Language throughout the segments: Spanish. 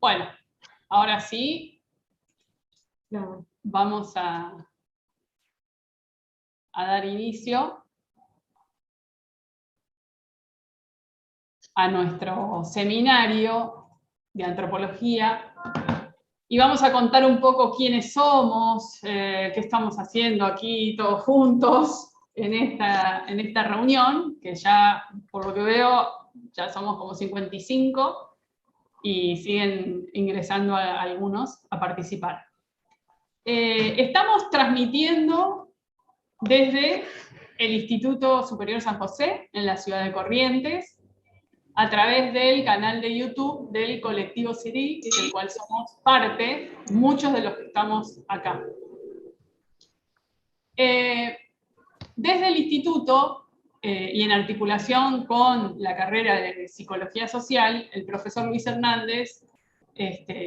Bueno, ahora sí, vamos a dar inicio a nuestro seminario de antropología y vamos a contar un poco quiénes somos, qué estamos haciendo aquí todos juntos en esta reunión, que ya, por lo que veo, ya somos como 55 y siguen ingresando algunos a participar. Estamos transmitiendo desde el Instituto Superior San José, en la ciudad de Corrientes, a través del canal de YouTube del colectivo CIRI, del cual somos parte, muchos de los que estamos acá. Desde el instituto, y en articulación con la carrera de Psicología Social, el profesor Luis Hernández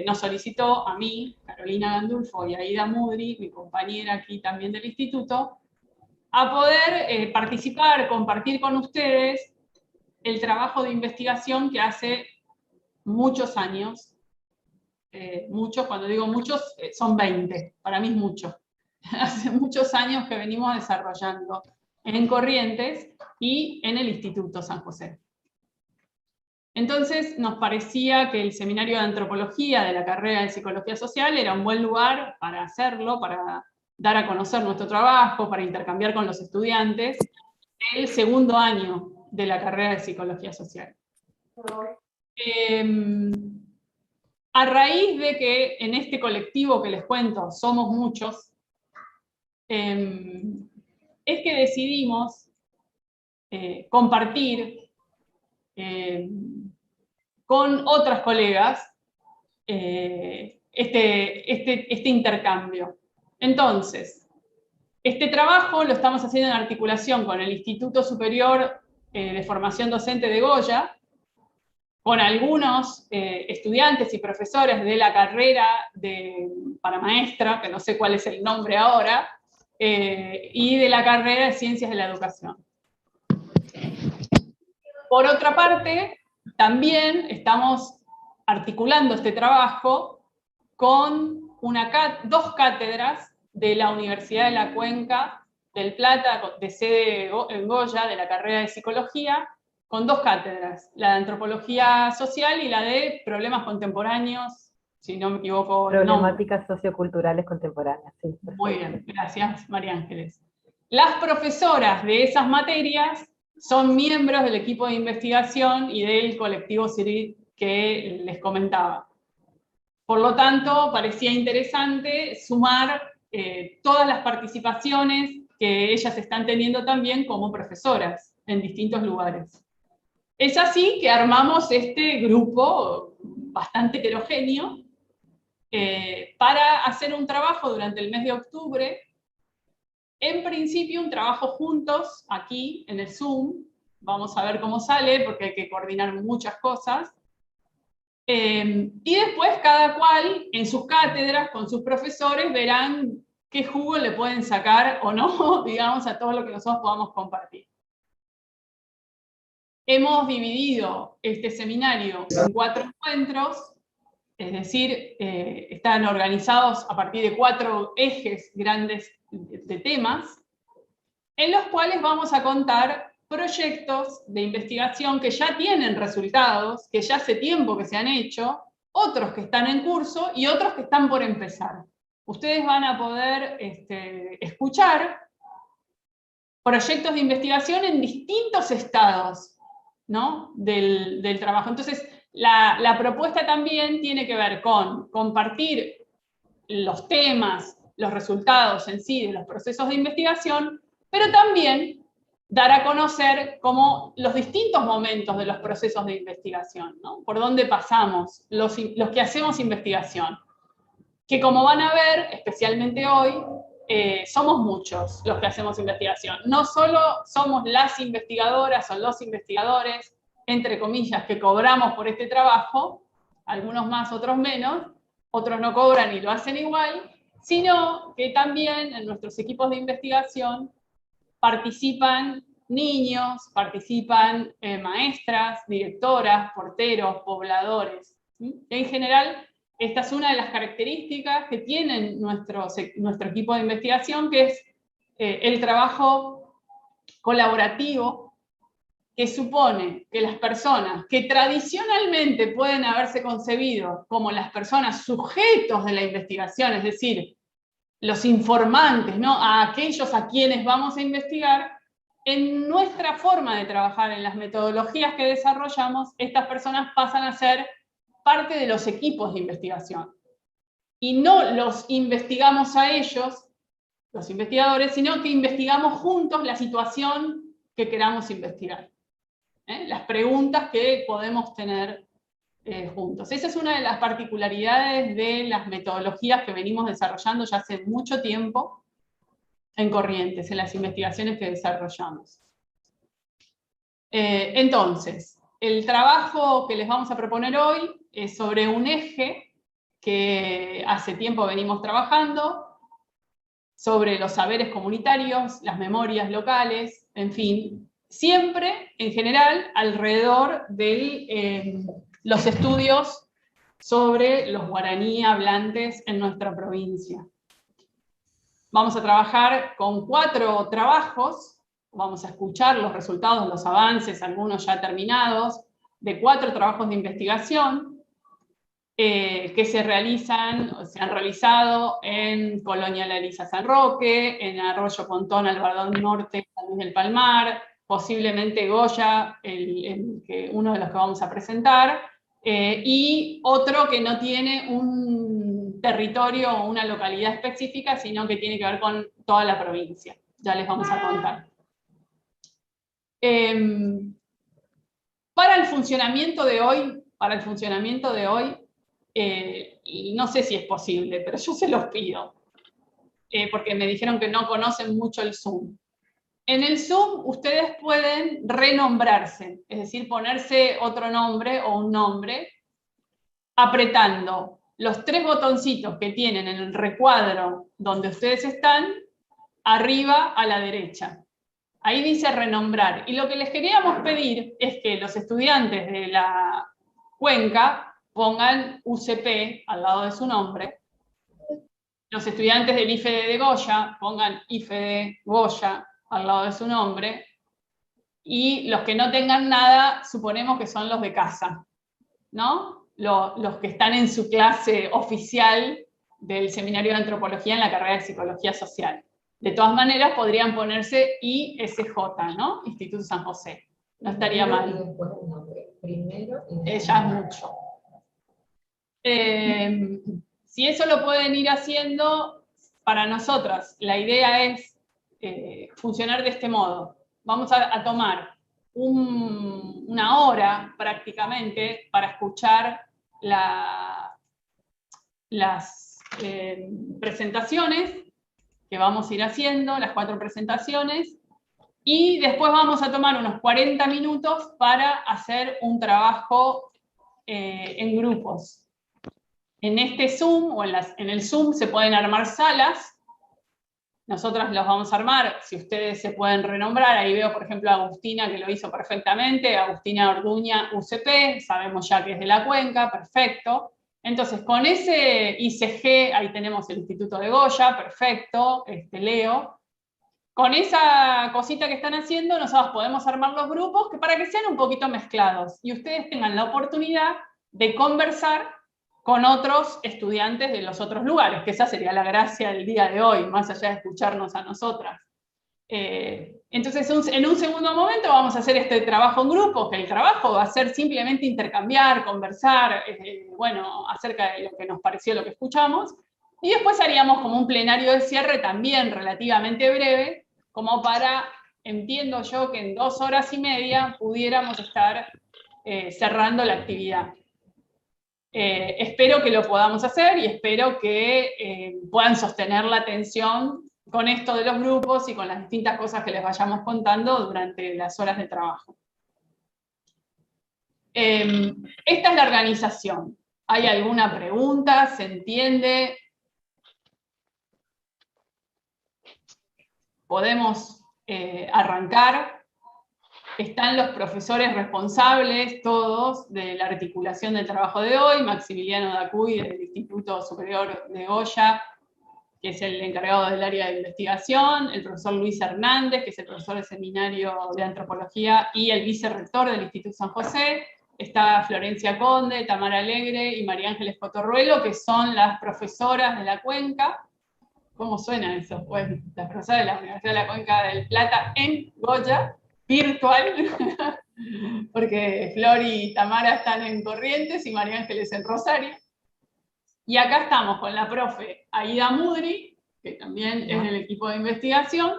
nos solicitó a mí, Carolina Gandulfo, y a Ida Mudri, mi compañera aquí también del instituto, a poder participar, compartir con ustedes el trabajo de investigación que hace muchos años, muchos, cuando digo muchos, son 20, para mí es mucho. Hace muchos años que venimos desarrollando en Corrientes y en el Instituto San José. Entonces nos parecía que el seminario de antropología de la carrera de Psicología Social era un buen lugar para hacerlo, para dar a conocer nuestro trabajo, para intercambiar con los estudiantes el segundo año de la carrera de Psicología Social. A raíz de que en este colectivo que les cuento somos muchos, es que decidimos compartir con otras colegas este intercambio. Entonces, este trabajo lo estamos haciendo en articulación con el Instituto Superior de Formación Docente de Goya, con algunos estudiantes y profesores de la carrera para maestra, que no sé cuál es el nombre ahora, y de la carrera de Ciencias de la Educación. Por otra parte, también estamos articulando este trabajo con dos cátedras de la Universidad de la Cuenca del Plata, de sede en Goya, de la carrera de Psicología, con dos cátedras, la de Antropología Social y la de Problemas Contemporáneos, si no me equivoco. Problemáticas socioculturales contemporáneas, sí. Perfecto. Muy bien, gracias, María Ángeles. Las profesoras de esas materias son miembros del equipo de investigación y del colectivo CIRI que les comentaba. Por lo tanto, parecía interesante sumar todas las participaciones que ellas están teniendo también como profesoras en distintos lugares. Es así que armamos este grupo bastante heterogéneo para hacer un trabajo durante el mes de octubre. En principio, un trabajo juntos, aquí, en el Zoom. Vamos a ver cómo sale, porque hay que coordinar muchas cosas. Y después, cada cual, en sus cátedras, con sus profesores, verán qué jugo le pueden sacar o no, digamos, a todo lo que nosotros podamos compartir. Hemos dividido este seminario en 4 encuentros, es decir, están organizados a partir de 4 ejes grandes de temas, en los cuales vamos a contar proyectos de investigación que ya tienen resultados, que ya hace tiempo que se han hecho, otros que están en curso y otros que están por empezar. Ustedes van a poder escuchar proyectos de investigación en distintos estados, ¿no?, del trabajo. Entonces, la propuesta también tiene que ver con compartir los temas, los resultados en sí de los procesos de investigación, pero también dar a conocer como los distintos momentos de los procesos de investigación, ¿no?, por dónde pasamos, los que hacemos investigación. Que como van a ver, especialmente hoy, somos muchos los que hacemos investigación. No solo somos las investigadoras o los investigadores, entre comillas, que cobramos por este trabajo, algunos más, otros menos, otros no cobran y lo hacen igual, sino que también en nuestros equipos de investigación participan niños, participan maestras, directoras, porteros, pobladores. En general, esta es una de las características que tiene nuestro equipo de investigación, que es el trabajo colaborativo, que supone que las personas que tradicionalmente pueden haberse concebido como las personas sujetos de la investigación, es decir, los informantes, ¿no?, a aquellos a quienes vamos a investigar, en nuestra forma de trabajar, en las metodologías que desarrollamos, estas personas pasan a ser parte de los equipos de investigación. Y no los investigamos a ellos, los investigadores, sino que investigamos juntos la situación que queramos investigar. Las preguntas que podemos tener juntos. Esa es una de las particularidades de las metodologías que venimos desarrollando ya hace mucho tiempo en Corrientes, en las investigaciones que desarrollamos. Entonces, el trabajo que les vamos a proponer hoy es sobre un eje que hace tiempo venimos trabajando, sobre los saberes comunitarios, las memorias locales, en fin, siempre, en general, alrededor de los estudios sobre los guaraní hablantes en nuestra provincia. Vamos a trabajar con 4 trabajos, vamos a escuchar los resultados, los avances, algunos ya terminados, de 4 trabajos de investigación que se han realizado en Colonia La Elisa San Roque, en Arroyo Pontón, Albardón Norte, San Luis del Palmar, posiblemente Goya, uno de los que vamos a presentar, y otro que no tiene un territorio o una localidad específica, sino que tiene que ver con toda la provincia. Ya les vamos a contar. Para el funcionamiento de hoy, y no sé si es posible, pero yo se los pido, porque me dijeron que no conocen mucho el Zoom. En el Zoom ustedes pueden renombrarse, es decir, ponerse otro nombre o un nombre, apretando los 3 botoncitos que tienen en el recuadro donde ustedes están, arriba a la derecha. Ahí dice renombrar. Y lo que les queríamos pedir es que los estudiantes de la cuenca pongan UCP al lado de su nombre. Los estudiantes del IFED de Goya pongan IFED Goya al lado de su nombre. Y los que no tengan nada, suponemos que son los de casa, ¿no? Los que están en su clase oficial del Seminario de Antropología en la carrera de Psicología Social. De todas maneras, podrían ponerse ISJ, ¿no? Instituto San José. No estaría mal. Y después el nombre. Primero y Ya es mucho. Si eso lo pueden ir haciendo, para nosotras, la idea es funcionar de este modo. Vamos a tomar una hora prácticamente para escuchar las presentaciones que vamos a ir haciendo, las 4 presentaciones, y después vamos a tomar unos 40 minutos para hacer un trabajo en grupos. En este Zoom, o en el Zoom se pueden armar salas. Nosotras los vamos a armar, si ustedes se pueden renombrar. Ahí veo, por ejemplo, a Agustina, que lo hizo perfectamente. Agustina Orduña, UCP, sabemos ya que es de la cuenca, perfecto. Entonces, con ese ICG, ahí tenemos el Instituto de Goya, perfecto, Leo. Con esa cosita que están haciendo, nosotros podemos armar los grupos para que sean un poquito mezclados y ustedes tengan la oportunidad de conversar con otros estudiantes de los otros lugares, que esa sería la gracia del día de hoy, más allá de escucharnos a nosotras. Entonces, en un segundo momento vamos a hacer este trabajo en grupo, que el trabajo va a ser simplemente intercambiar, conversar, bueno, acerca de lo que nos pareció, lo que escuchamos, y después haríamos como un plenario de cierre también relativamente breve, como para, entiendo yo, que en 2 horas y media pudiéramos estar cerrando la actividad. Espero que lo podamos hacer y espero que puedan sostener la atención con esto de los grupos y con las distintas cosas que les vayamos contando durante las horas de trabajo. Esta es la organización. ¿Hay alguna pregunta? ¿Se entiende? ¿Podemos arrancar? están los profesores responsables, todos, de la articulación del trabajo de hoy, Maximiliano Dacuy del Instituto Superior de Goya, que es el encargado del área de investigación, el profesor Luis Hernández, que es el profesor del Seminario de Antropología y el vicerrector del Instituto San José, está Florencia Conde, Tamara Alegre y María Ángeles Cotorruelo, que son las profesoras de la Cuenca. ¿Cómo suena eso? Pues las profesoras de la Universidad de la Cuenca del Plata en Goya, virtual, porque Flor y Tamara están en Corrientes y María Ángeles en Rosario. Y acá estamos con la profe Aida Mudri, que también es del equipo de investigación,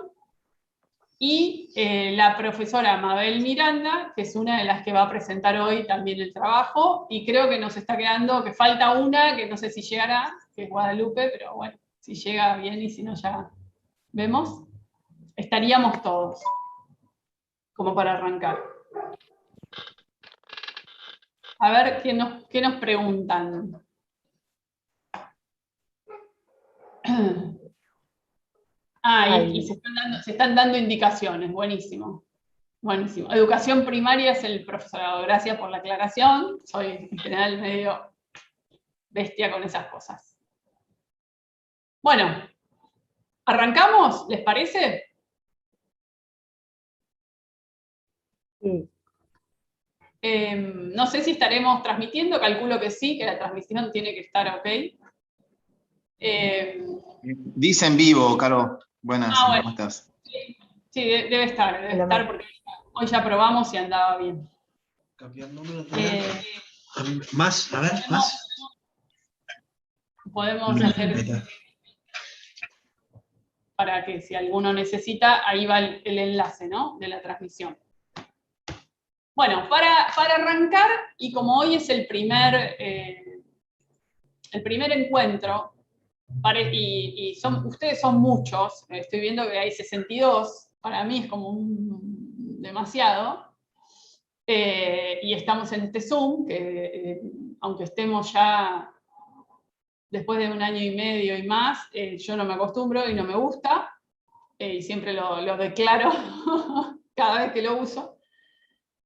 y la profesora Mabel Miranda, que es una de las que va a presentar hoy también el trabajo, y creo que nos está quedando, que falta una, que no sé si llegará, que es Guadalupe, pero bueno, si llega bien y si no ya vemos. Estaríamos todos, como para arrancar. A ver qué nos preguntan. Y se están dando indicaciones, buenísimo. Buenísimo. Educación primaria es el profesorado. Gracias por la aclaración. Soy en general medio bestia con esas cosas. Bueno, ¿arrancamos? ¿Les parece? Sí. No sé si estaremos transmitiendo, calculo que sí, que la transmisión tiene que estar ok. Dice en vivo, Caro. Buenas, bueno. ¿cómo estás? Sí, debe estar, porque hoy ya probamos y andaba bien. Cambiar número. Más, a ver, más. Podemos hacer, para que si alguno necesita, ahí va el enlace, ¿no?, de la transmisión. Bueno, para arrancar, y como hoy es el primer encuentro, ustedes son muchos, estoy viendo que hay 62, para mí es como demasiado, y estamos en este Zoom, que aunque estemos ya después de 1 año y medio y más, yo no me acostumbro y no me gusta, y siempre lo declaro cada vez que lo uso.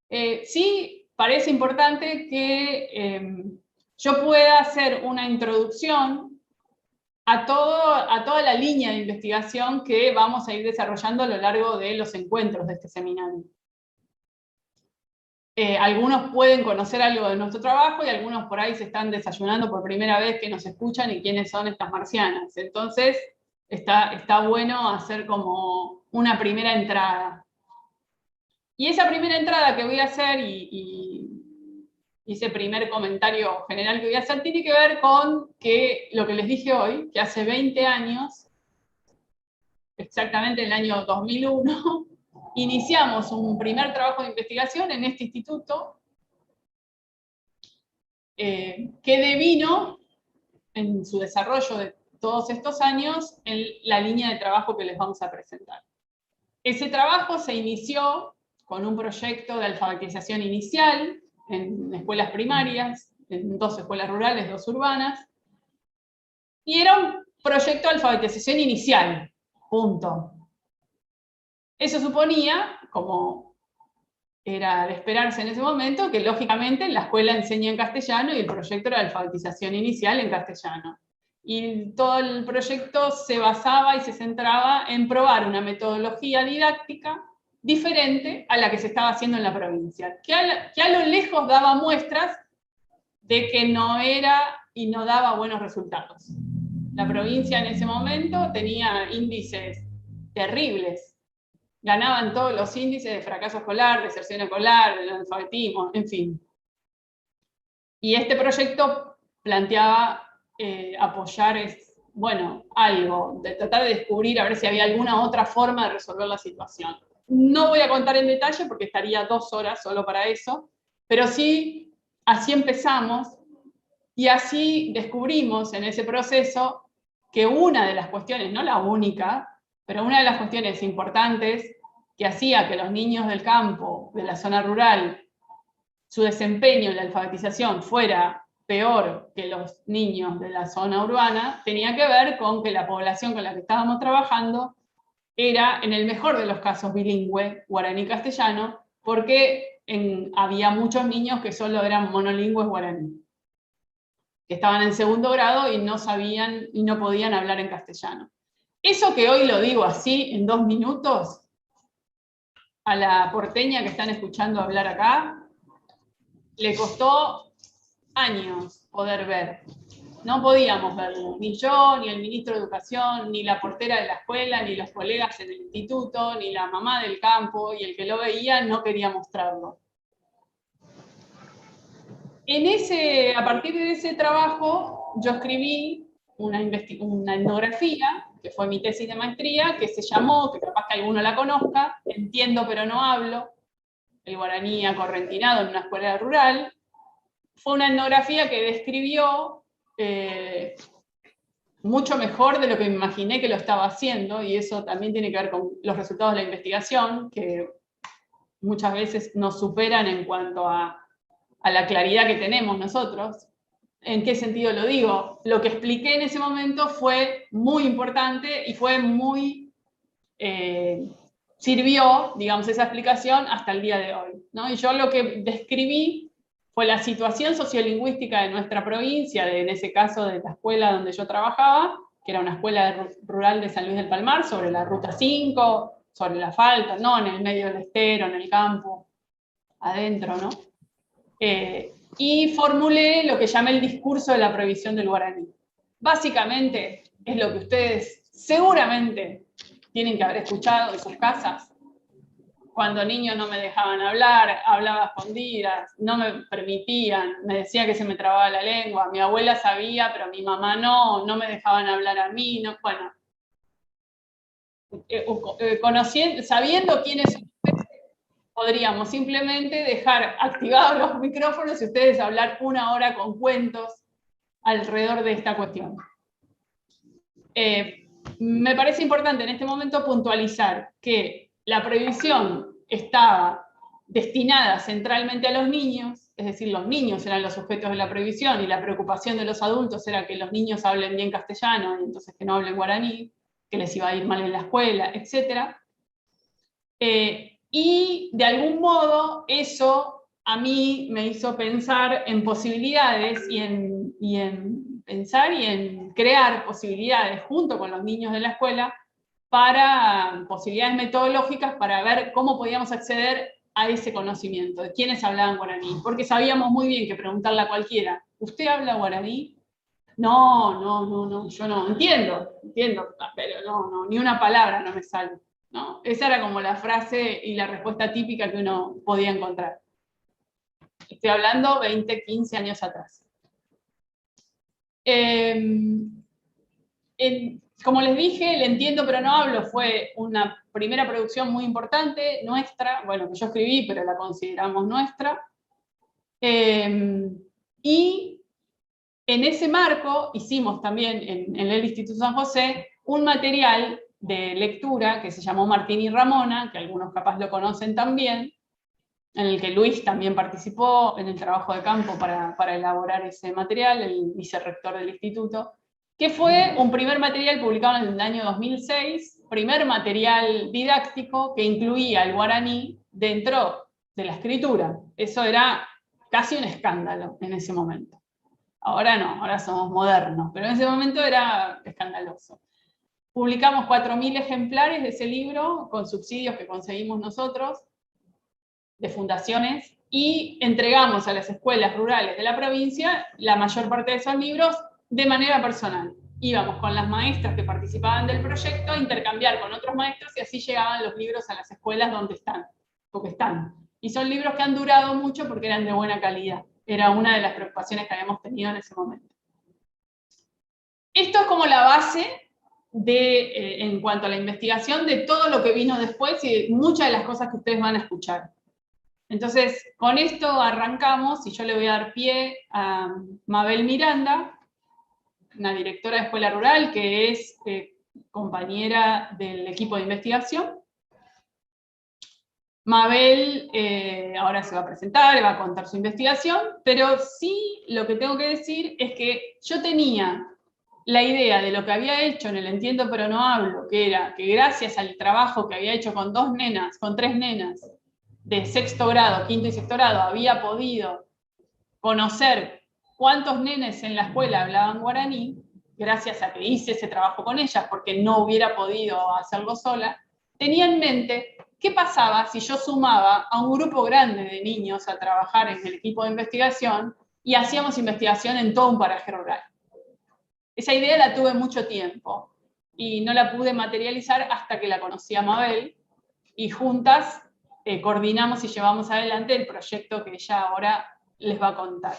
Sí, parece importante que yo pueda hacer una introducción a toda la línea de investigación que vamos a ir desarrollando a lo largo de los encuentros de este seminario. Algunos pueden conocer algo de nuestro trabajo y algunos por ahí se están desayunando por primera vez que nos escuchan y quiénes son estas marcianas. Entonces, está bueno hacer como una primera entrada. Y esa primera entrada que voy a hacer y ese primer comentario general que voy a hacer tiene que ver con lo que les dije hoy, que hace 20 años, exactamente en el año 2001, iniciamos un primer trabajo de investigación en este instituto que devino en su desarrollo de todos estos años en la línea de trabajo que les vamos a presentar. Ese trabajo se inició con un proyecto de alfabetización inicial en escuelas primarias, en 2 escuelas rurales, 2 urbanas, y era un proyecto de alfabetización inicial, punto. Eso suponía, como era de esperarse en ese momento, que lógicamente la escuela enseña en castellano y el proyecto era de alfabetización inicial en castellano. Y todo el proyecto se basaba y se centraba en probar una metodología didáctica diferente a la que se estaba haciendo en la provincia, que a lo lejos daba muestras de que no era y no daba buenos resultados. La provincia en ese momento tenía índices terribles, ganaban todos los índices de fracaso escolar, deserción escolar, de analfabetismo, en fin. Y este proyecto planteaba apoyar, algo, de tratar de descubrir a ver si había alguna otra forma de resolver la situación. No voy a contar en detalle porque estaría 2 horas solo para eso, pero sí, así empezamos y así descubrimos en ese proceso que una de las cuestiones, no la única, pero una de las cuestiones importantes que hacía que los niños del campo, de la zona rural, su desempeño en la alfabetización fuera peor que los niños de la zona urbana, tenía que ver con que la población con la que estábamos trabajando era, en el mejor de los casos, bilingüe, guaraní-castellano, porque había muchos niños que solo eran monolingües guaraní, que estaban en segundo grado y no sabían y no podían hablar en castellano. Eso que hoy lo digo así, en 2 minutos, a la porteña que están escuchando hablar acá, le costó años poder ver. No podíamos verlo, ni yo, ni el ministro de Educación, ni la portera de la escuela, ni los colegas en el instituto, ni la mamá del campo, y el que lo veía no quería mostrarlo. A partir de ese trabajo, yo escribí una etnografía, que fue mi tesis de maestría, que se llamó, que capaz que alguno la conozca, Entiendo pero no hablo, el guaraní acorrentinado en una escuela rural. Fue una etnografía que describió mucho mejor de lo que me imaginé que lo estaba haciendo, y eso también tiene que ver con los resultados de la investigación, que muchas veces nos superan en cuanto a la claridad que tenemos nosotros. ¿En qué sentido lo digo? Lo que expliqué en ese momento fue muy importante y fue muy... sirvió, digamos, esa explicación hasta el día de hoy, ¿no? Y yo lo que describí fue la situación sociolingüística de nuestra provincia, en ese caso de la escuela donde yo trabajaba, que era una escuela rural de San Luis del Palmar, sobre la Ruta 5, sobre la Falta, no en el medio del estero, en el campo, adentro, ¿no? Y formulé lo que llamé el discurso de la prohibición del guaraní. Básicamente es lo que ustedes seguramente tienen que haber escuchado en sus casas. Cuando niños no me dejaban hablar, hablaba a escondidas, no me permitían, me decía que se me trababa la lengua, mi abuela sabía, pero mi mamá no me dejaban hablar a mí, no, bueno. Sabiendo quiénes son ustedes, podríamos simplemente dejar activados los micrófonos y ustedes hablar 1 hora con cuentos alrededor de esta cuestión. Me parece importante en este momento puntualizar que la prohibición estaba destinada centralmente a los niños, es decir, los niños eran los sujetos de la prohibición y la preocupación de los adultos era que los niños hablen bien castellano y entonces que no hablen guaraní, que les iba a ir mal en la escuela, etc. Y de algún modo eso a mí me hizo pensar en posibilidades y en pensar y en crear posibilidades junto con los niños de la escuela para posibilidades metodológicas para ver cómo podíamos acceder a ese conocimiento, de quiénes hablaban guaraní, porque sabíamos muy bien que preguntarle a cualquiera, ¿usted habla guaraní? No, yo no, entiendo, pero no, ni una palabra no me sale, ¿no? Esa era como la frase y la respuesta típica que uno podía encontrar. Estoy hablando 20, 15 años atrás. Como les dije, el Entiendo pero no hablo fue una primera producción muy importante, nuestra, bueno, que yo escribí, pero la consideramos nuestra. Y en ese marco hicimos también en el Instituto San José un material de lectura que se llamó Martín y Ramona, que algunos capaz lo conocen también, en el que Luis también participó en el trabajo de campo para elaborar ese material, el vicerrector del instituto, que fue un primer material publicado en el año 2006, primer material didáctico que incluía el guaraní dentro de la escritura. Eso era casi un escándalo en ese momento. Ahora no, ahora somos modernos, pero en ese momento era escandaloso. Publicamos 4.000 ejemplares de ese libro con subsidios que conseguimos nosotros, de fundaciones, y entregamos a las escuelas rurales de la provincia la mayor parte de esos libros de manera personal. Íbamos con las maestras que participaban del proyecto a intercambiar con otros maestros y así llegaban los libros a las escuelas donde están, porque están. Y son libros que han durado mucho porque eran de buena calidad. Era una de las preocupaciones que habíamos tenido en ese momento. Esto es como la base en cuanto a la investigación de todo lo que vino después y de muchas de las cosas que ustedes van a escuchar. Entonces, con esto arrancamos y yo le voy a dar pie a Mabel Miranda, una directora de escuela rural que es compañera del equipo de investigación. Mabel ahora se va a presentar, va a contar su investigación, pero sí lo que tengo que decir es que yo tenía la idea de lo que había hecho en el Entiendo pero no hablo, que era que gracias al trabajo que había hecho con 2 nenas, con 3 nenas, de sexto grado, quinto y sexto grado, había podido conocer cuántos nenes en la escuela hablaban guaraní, gracias a que hice ese trabajo con ellas, porque no hubiera podido hacerlo sola, tenía en mente qué pasaba si yo sumaba a un grupo grande de niños a trabajar en el equipo de investigación y hacíamos investigación en todo un paraje rural. Esa idea la tuve mucho tiempo y no la pude materializar hasta que la conocí a Mabel, y juntas coordinamos y llevamos adelante el proyecto que ella ahora les va a contar.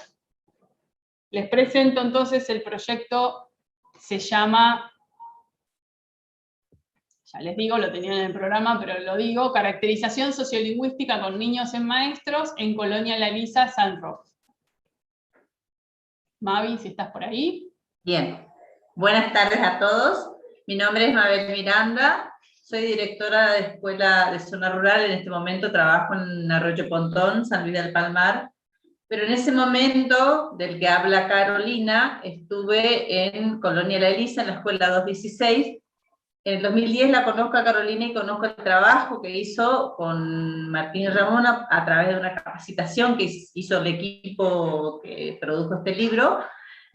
Les presento entonces el proyecto, se llama, ya les digo, lo tenían en el programa, pero lo digo, Caracterización Sociolingüística con Niños en Maestros en Colonia La Elisa, San Roque. Mavi, si estás por ahí. Bien, buenas tardes a todos. Mi nombre es Mabel Miranda, soy directora de Escuela de Zona Rural, en este momento trabajo en Arroyo Pontón, San Luis del Palmar, pero en ese momento del que habla Carolina, estuve en Colonia La Elisa, en la Escuela 216. En el 2010 la conozco a Carolina y conozco el trabajo que hizo con Martín y Ramón a través de una capacitación que hizo el equipo que produjo este libro.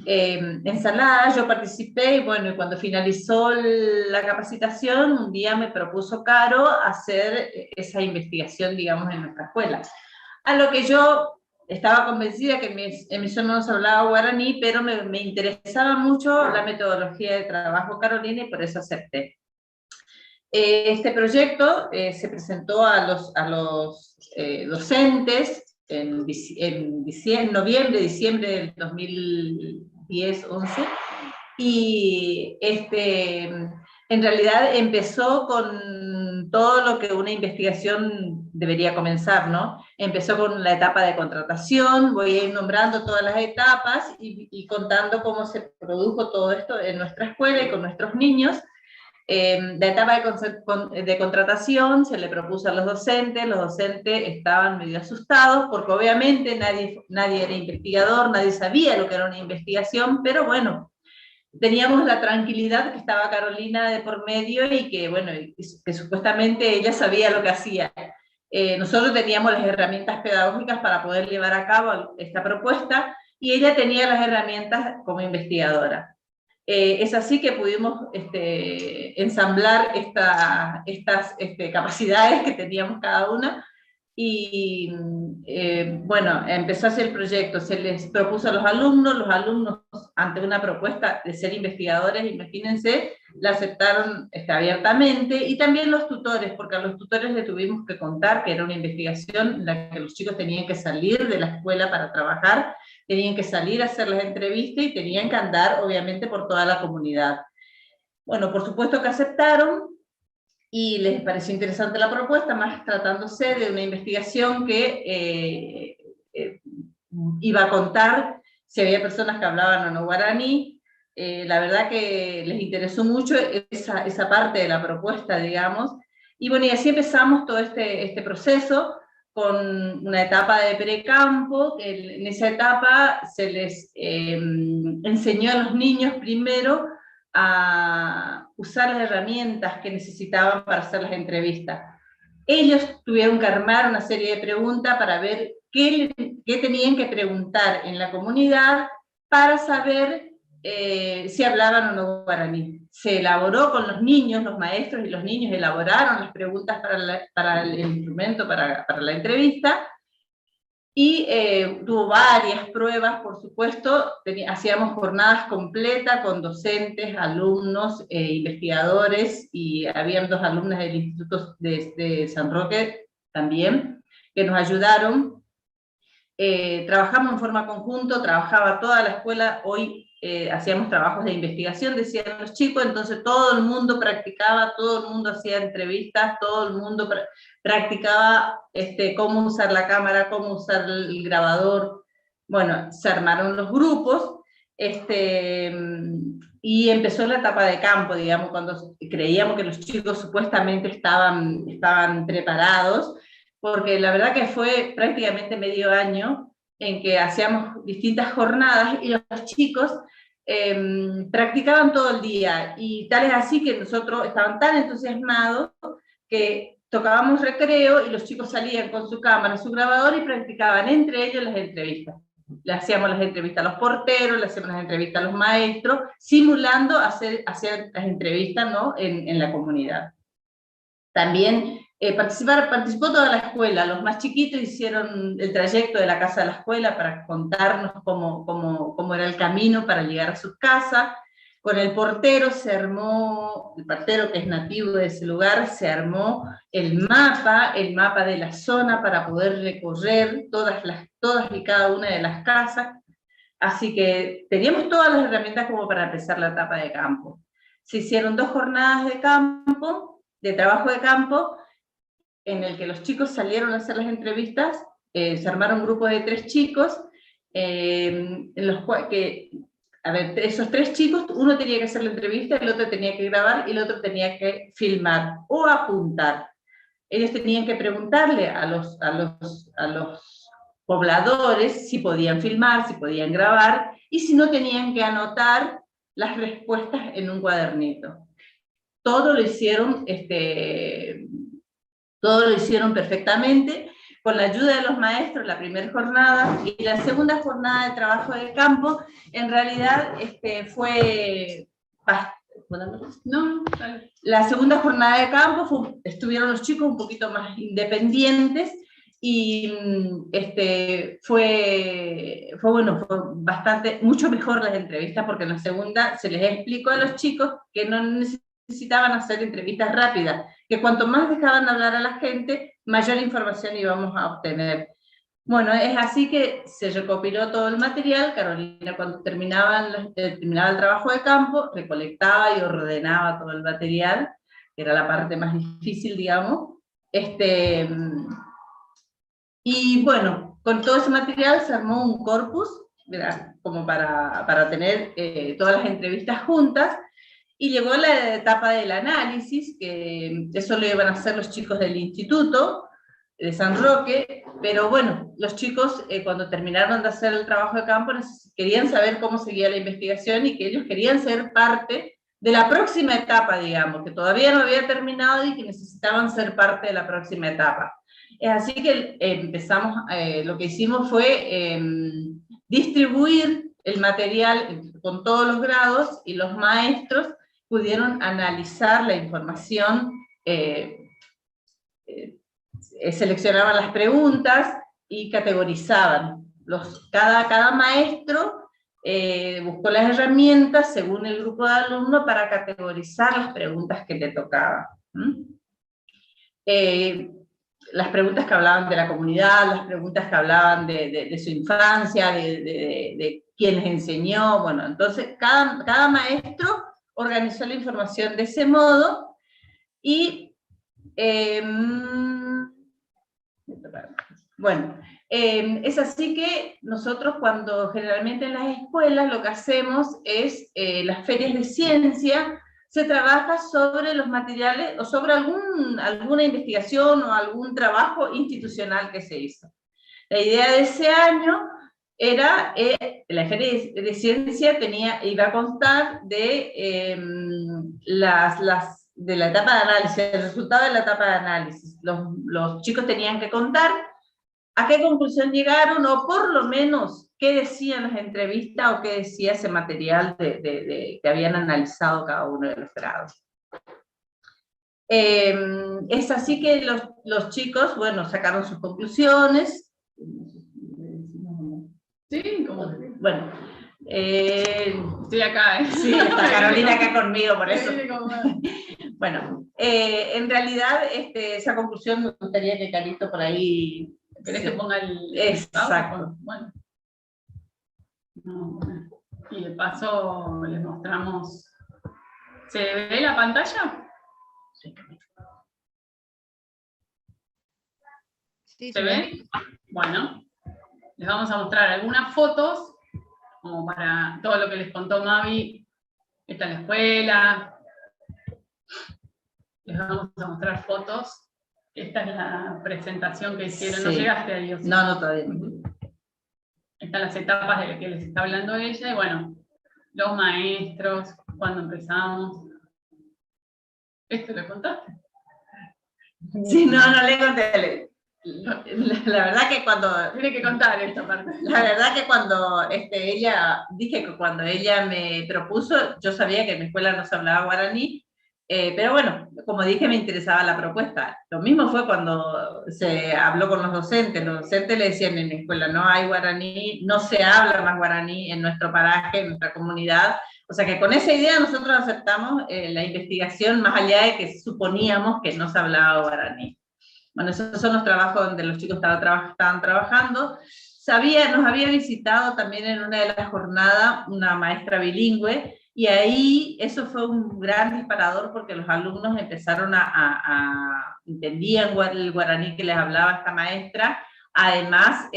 En Salada yo participé, y bueno, y cuando finalizó la capacitación, un día me propuso Caro hacer esa investigación, digamos, en nuestra escuela. A lo que yo estaba convencida que en mi zona no se hablaba guaraní, pero me interesaba mucho la metodología de trabajo Carolina y por eso acepté. Este proyecto se presentó a los docentes en noviembre, diciembre del 2010-11, y en realidad empezó con todo lo que una investigación debería comenzar, ¿no? Empezó con la etapa de contratación, voy a ir nombrando todas las etapas y contando cómo se produjo todo esto en nuestra escuela y con nuestros niños. La etapa de contratación se le propuso a los docentes estaban medio asustados, porque obviamente nadie era investigador, nadie sabía lo que era una investigación, pero bueno, teníamos la tranquilidad que estaba Carolina de por medio y que, bueno, que supuestamente ella sabía lo que hacía. Nosotros teníamos las herramientas pedagógicas para poder llevar a cabo esta propuesta, y ella tenía las herramientas como investigadora. Es así que pudimos ensamblar estas capacidades que teníamos cada una, y bueno, empezó así el proyecto. Se les propuso a los alumnos ante una propuesta de ser investigadores, imagínense, la aceptaron abiertamente, y también los tutores, porque a los tutores les tuvimos que contar que era una investigación en la que los chicos tenían que salir de la escuela para trabajar, tenían que salir a hacer las entrevistas y tenían que andar, obviamente, por toda la comunidad. Bueno, por supuesto que aceptaron, y les pareció interesante la propuesta, más tratándose de una investigación que iba a contar si había personas que hablaban o no guaraní. La verdad que les interesó mucho esa parte de la propuesta, digamos, y bueno, y así empezamos todo este proceso, con una etapa de precampo. En esa etapa se les enseñó a los niños primero a usar las herramientas que necesitaban para hacer las entrevistas. Ellos tuvieron que armar una serie de preguntas para ver qué tenían que preguntar en la comunidad para saber si hablaban o no guaraní. Se elaboró con los niños, los maestros y los niños elaboraron las preguntas para el instrumento, para la entrevista, y tuvo varias pruebas, por supuesto. Hacíamos jornadas completas con docentes, alumnos, investigadores, y habían 2 alumnas del Instituto de San Roque también, que nos ayudaron. Trabajamos en forma conjunta, trabajaba toda la escuela. Hoy hacíamos trabajos de investigación, decían los chicos, entonces todo el mundo practicaba, todo el mundo hacía entrevistas, todo el mundo practicaba cómo usar la cámara, cómo usar el grabador. Bueno, se armaron los grupos, y empezó la etapa de campo, digamos, cuando creíamos que los chicos supuestamente estaban preparados, porque la verdad que fue prácticamente medio año en que hacíamos distintas jornadas, y los chicos practicaban todo el día, y tal es así que nosotros estaban tan entusiasmados que tocábamos recreo y los chicos salían con su cámara, su grabador y practicaban entre ellos las entrevistas. Le hacíamos las entrevistas a los porteros, le hacíamos las entrevistas a los maestros, simulando hacer las entrevistas, ¿no?, en la comunidad. También participó toda la escuela. Los más chiquitos hicieron el trayecto de la casa a la escuela para contarnos cómo era el camino para llegar a sus casas. Con el portero se armó, el portero que es nativo de ese lugar, se armó el mapa de la zona para poder recorrer todas y cada una de las casas. Así que teníamos todas las herramientas como para empezar la etapa de campo. Se hicieron 2 jornadas de campo, de trabajo de campo, en el que los chicos salieron a hacer las entrevistas. Se armaron un grupo de 3 chicos, en los cuales, esos 3 chicos, uno tenía que hacer la entrevista, el otro tenía que grabar y el otro tenía que filmar o apuntar. Ellos tenían que preguntarle a los pobladores si podían filmar, si podían grabar, y si no tenían que anotar las respuestas en un cuadernito. Todo lo hicieron perfectamente, con la ayuda de los maestros, la primera jornada, y la segunda jornada de trabajo de campo, en realidad fue... La segunda jornada de campo estuvieron los chicos un poquito más independientes, y fue mucho mejor las entrevistas, porque en la segunda se les explicó a los chicos que no necesitaban hacer entrevistas rápidas, que cuanto más dejaban hablar a la gente, mayor información íbamos a obtener. Bueno, es así que se recopiló todo el material. Carolina, cuando terminaba el trabajo de campo, recolectaba y ordenaba todo el material, que era la parte más difícil, digamos. Y bueno, con todo ese material se armó un corpus, ¿verdad?, como para tener todas las entrevistas juntas, y llegó la etapa del análisis, que eso lo iban a hacer los chicos del instituto de San Roque, pero bueno, los chicos cuando terminaron de hacer el trabajo de campo querían saber cómo seguía la investigación, y que ellos querían ser parte de la próxima etapa, digamos, que todavía no había terminado y que necesitaban ser parte de la próxima etapa. Es así que empezamos, lo que hicimos fue distribuir el material con todos los grados, y los maestros pudieron analizar la información, seleccionaban las preguntas y categorizaban. Cada maestro buscó las herramientas según el grupo de alumnos para categorizar las preguntas que le tocaban. Las preguntas que hablaban de la comunidad, las preguntas que hablaban de su infancia, de quién les enseñó. Bueno, entonces cada maestro organizó la información de ese modo, y bueno, es así que nosotros generalmente en las escuelas lo que hacemos es, las ferias de ciencia, se trabaja sobre los materiales, o sobre alguna investigación o algún trabajo institucional que se hizo. La idea de ese año era, la feria de ciencia iba a constar de de la etapa de análisis, el resultado de la etapa de análisis. Los chicos tenían que contar a qué conclusión llegaron, o por lo menos qué decían las entrevistas, o qué decía ese material que habían analizado cada uno de los grados. Es así que los chicos, bueno, sacaron sus conclusiones. Sí, como... Bueno, estoy acá, ¿eh? Sí, está Carolina acá conmigo, por eso. Sí, como... Bueno, en realidad esa conclusión me gustaría que Carito por ahí... ¿Querés que ponga el... Exacto. Bueno. No, bueno. Y de paso les mostramos... ¿Se ve la pantalla? Sí. Sí, ¿Se ve? Bueno, les vamos a mostrar algunas fotos, como para todo lo que les contó Mavi. Está en la escuela. Les vamos a mostrar fotos. Esta es la presentación que hicieron. Sí. ¿No llegaste a Dios? No, todavía no. Están las etapas de las que les está hablando ella, y bueno, los maestros, cuando empezamos. ¿Esto lo contaste? Sí, no le conté. La verdad que cuando... Tiene que contar esta parte. La verdad que cuando dije que cuando ella me propuso, yo sabía que en mi escuela no se hablaba guaraní, pero bueno, como dije, me interesaba la propuesta. Lo mismo fue cuando se habló con los docentes le decían en mi escuela, no hay guaraní, no se habla más guaraní en nuestro paraje, en nuestra comunidad. O sea que con esa idea nosotros aceptamos la investigación, más allá de que suponíamos que no se hablaba guaraní. Bueno, esos son los trabajos donde los chicos estaban trabajando. Nos había visitado también en una de las jornadas una maestra bilingüe, y ahí eso fue un gran disparador porque los alumnos empezaron entendían el guaraní que les hablaba esta maestra, además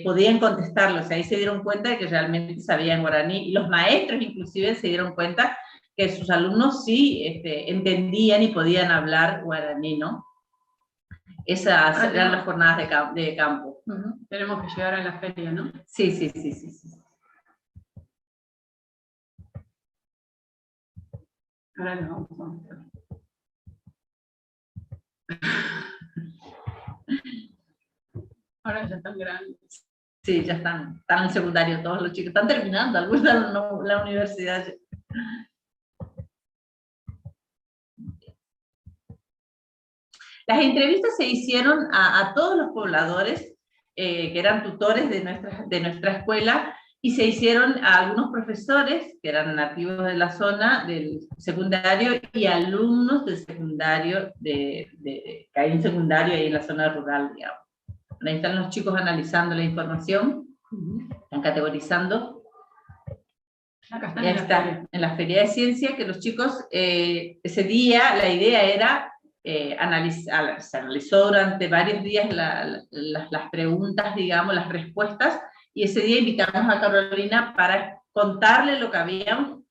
podían contestarlo, o sea, ahí se dieron cuenta de que realmente sabían guaraní, y los maestros inclusive se dieron cuenta que sus alumnos sí entendían y podían hablar guaraní, ¿no? Esas eran las jornadas de campo. Tenemos que llegar a la feria, ¿no? Sí. Ahora nos vamos a mostrar. Ahora ya están grandes. Sí, ya están en el secundario todos los chicos. Están terminando, algunos la universidad. Las entrevistas se hicieron a todos los pobladores que eran tutores de nuestra escuela, y se hicieron a algunos profesores que eran nativos de la zona del secundario y alumnos del secundario, que hay un secundario ahí en la zona rural, digamos. Ahí están los chicos analizando la información, están categorizando. Acá están Ya está, en la Feria de Ciencia, que los chicos, ese día la idea era se analizó durante varios días las preguntas, digamos, las respuestas, y ese día invitamos a Carolina para contarle lo que habían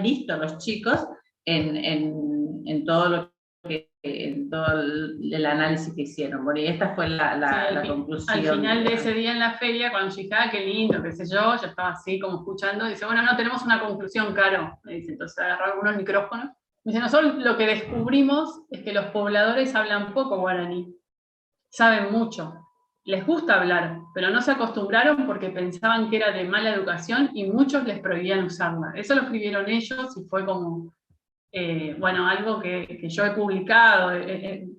visto los chicos en todo el análisis que hicieron. Bueno, y esta fue la conclusión. Al final de ese día en la feria, cuando dije, qué lindo, qué sé yo estaba así como escuchando, dice, bueno, no tenemos una conclusión, Caro. Me dice, entonces agarró algunos micrófonos. Me dice, nosotros lo que descubrimos es que los pobladores hablan poco guaraní, saben mucho, les gusta hablar, pero no se acostumbraron porque pensaban que era de mala educación y muchos les prohibían usarla. Eso lo escribieron ellos y fue como, bueno, algo que yo he publicado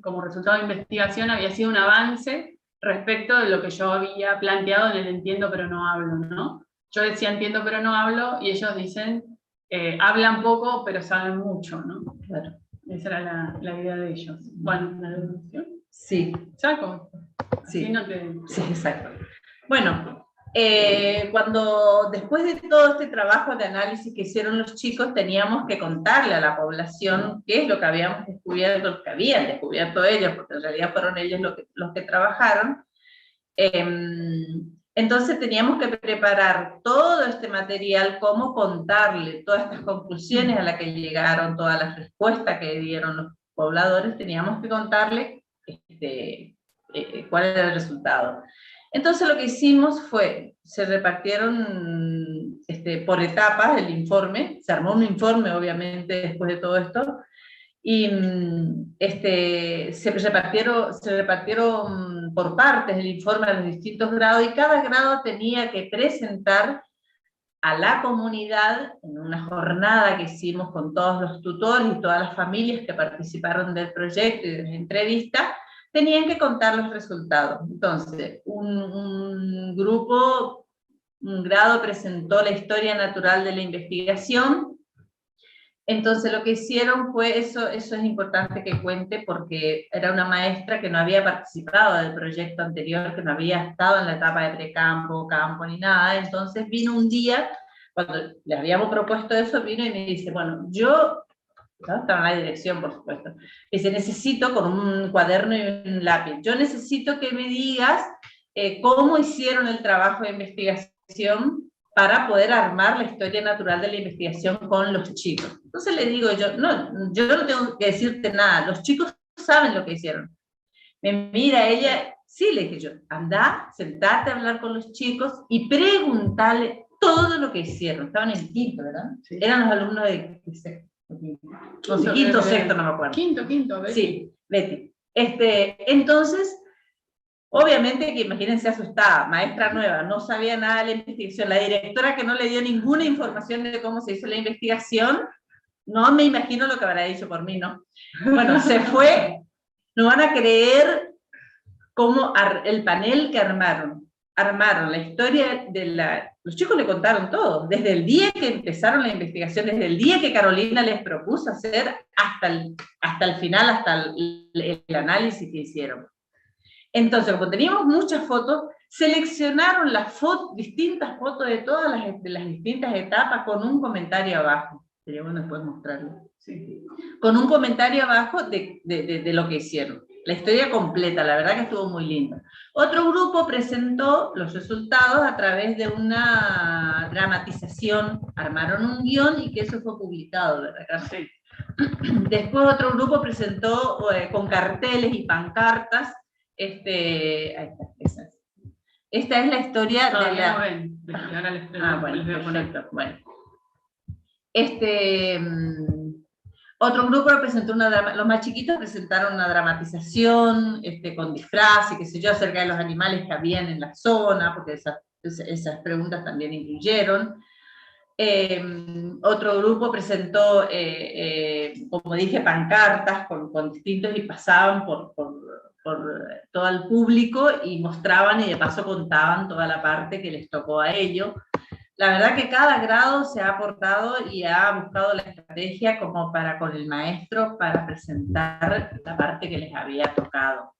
como resultado de investigación, había sido un avance respecto de lo que yo había planteado en el entiendo pero no hablo, ¿no? Yo decía entiendo pero no hablo, y ellos dicen hablan poco pero saben mucho, ¿no? Claro. Esa era la idea de ellos. Bueno, ¿la devolución? Sí. ¿Saco? Sí. No te... Sí, exacto. Bueno, después de todo este trabajo de análisis que hicieron los chicos, teníamos que contarle a la población qué es lo que habíamos descubierto, lo que habían descubierto ellos, porque en realidad fueron ellos los que trabajaron. Entonces teníamos que preparar todo este material, cómo contarle todas estas conclusiones a las que llegaron, todas las respuestas que dieron los pobladores, teníamos que contarle cuál era el resultado. Entonces lo que hicimos fue, se repartieron por etapas el informe, se armó un informe obviamente después de todo esto, y se repartieron por partes el informe a los distintos grados, y cada grado tenía que presentar a la comunidad en una jornada que hicimos con todos los tutores y todas las familias que participaron del proyecto y de la entrevista, tenían que contar los resultados. Entonces, un grado presentó la historia natural de la investigación. Entonces lo que hicieron fue, eso es importante que cuente, porque era una maestra que no había participado del proyecto anterior, que no había estado en la etapa de precampo, campo, ni nada. Entonces vino un día, cuando le habíamos propuesto eso, vino y me dice, bueno, yo, ¿no? Estaba en la dirección, por supuesto, dice, necesito, con un cuaderno y un lápiz, yo necesito que me digas cómo hicieron el trabajo de investigación para poder armar la historia natural de la investigación con los chicos. Entonces le digo yo no tengo que decirte nada, los chicos saben lo que hicieron. Me mira ella, sí, le dije yo, anda, sentate a hablar con los chicos y preguntarle todo lo que hicieron. Estaban en quinto, ¿verdad? Sí. Eran los alumnos de No sé, quinto, sexto, no me acuerdo. Quinto, Betty. Sí, Betty. Entonces, obviamente que imagínense asustada, maestra nueva, no sabía nada de la investigación, la directora que no le dio ninguna información de cómo se hizo la investigación, no me imagino lo que habrá dicho por mí, ¿no? Bueno, se fue, no van a creer cómo el panel que armaron la historia los chicos le contaron todo, desde el día que empezaron la investigación, desde el día que Carolina les propuso hacer, hasta el final, hasta el análisis que hicieron. Entonces, como teníamos muchas fotos, seleccionaron distintas fotos de todas las distintas etapas con un comentario abajo. Sería bueno después mostrarlo. Sí. Con un comentario abajo de lo que hicieron. La historia completa, la verdad que estuvo muy linda. Otro grupo presentó los resultados a través de una dramatización. Armaron un guión y que eso fue publicado, ¿verdad? Sí. Después otro grupo presentó con carteles y pancartas. Ahí está, esta es la historia de la... Ahora les bueno, voy a poner. Bueno. Otro grupo presentó los más chiquitos presentaron una dramatización con disfraz y qué sé yo, acerca de los animales que habían en la zona, porque esas preguntas también incluyeron. Otro grupo presentó, como dije, pancartas con distintos y pasaban por todo el público y mostraban y de paso contaban toda la parte que les tocó a ellos. La verdad que cada grado se ha aportado y ha buscado la estrategia como con el maestro para presentar la parte que les había tocado.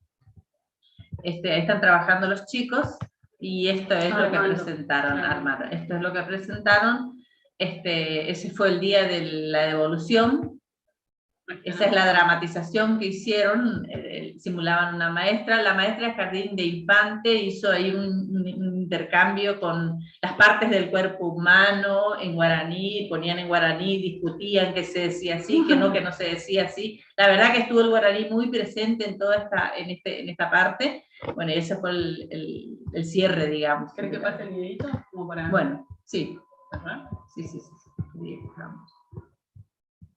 Ahí están trabajando los chicos y esto es lo que presentaron, armaron. Esto es lo que presentaron. Ese fue el día de la devolución. Esa es la dramatización que hicieron, simulaban una maestra. La maestra de jardín de infante hizo ahí un intercambio con las partes del cuerpo humano en guaraní, ponían en guaraní, discutían que se decía así, que no se decía así. La verdad que estuvo el guaraní muy presente en toda esta parte. Bueno, y ese fue el cierre, digamos. ¿Crees que pase el videito? Bueno, sí. ¿Verdad? Sí. Vamos.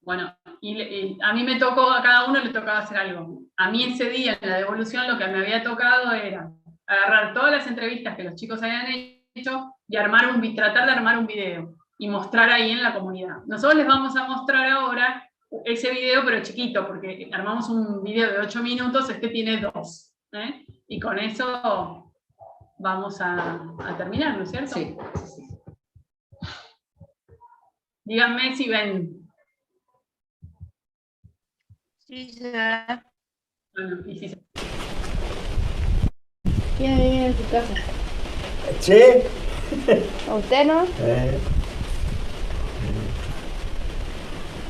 Bueno, y a mí me tocó, a cada uno le tocaba hacer algo. A mí ese día, en la devolución, lo que me había tocado era agarrar todas las entrevistas que los chicos habían hecho y tratar de armar un video y mostrar ahí en la comunidad. Nosotros les vamos a mostrar ahora ese video, pero chiquito, porque armamos un video de 8 minutos, tiene 2. Y con eso vamos a terminar, ¿no es cierto? Sí. Díganme si ven. Sí, ya. Bueno, y si ¿Quién vive en su casa? Sí. ¿A usted no?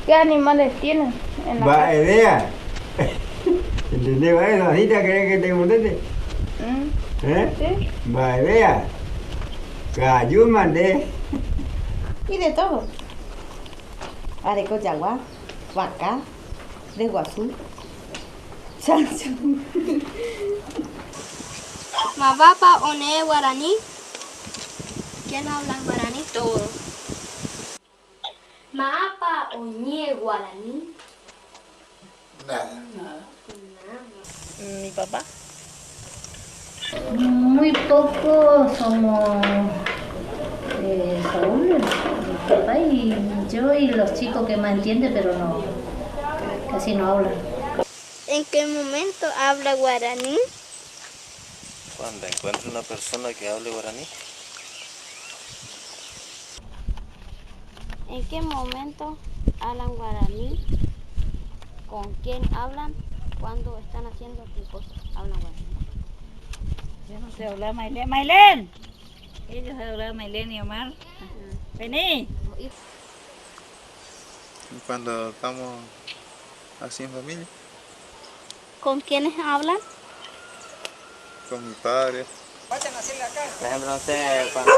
¿Qué animales tienen en la Va, casa? idea. ¿Entendés? Bueno, Anita, ¿querés que te conteste? Sí. Va, idea. Cayú mandé. Y de todo. Areco yagua, vaca, de guazú, chancho. Mapapa one guaraní. ¿Quién habla guaraní? Todo. Mapa oñe guaraní. Nada. Mi papá. Muy poco somos Saúl, mi papá y yo y los chicos que más entienden, pero no, casi no hablan. ¿En qué momento habla guaraní? Cuando encuentre una persona que hable guaraní. ¿En qué momento hablan guaraní? ¿Con quién hablan? ¿Cuándo están haciendo qué cosa? Hablan guaraní. Yo no sé hablar Mailén. ¡Mailén! Ellos hablan Mailén y Omar. ¡Vení! Cuando estamos así en familia. ¿Con quiénes hablan? Con mi padre. Por ejemplo, no sé, cuando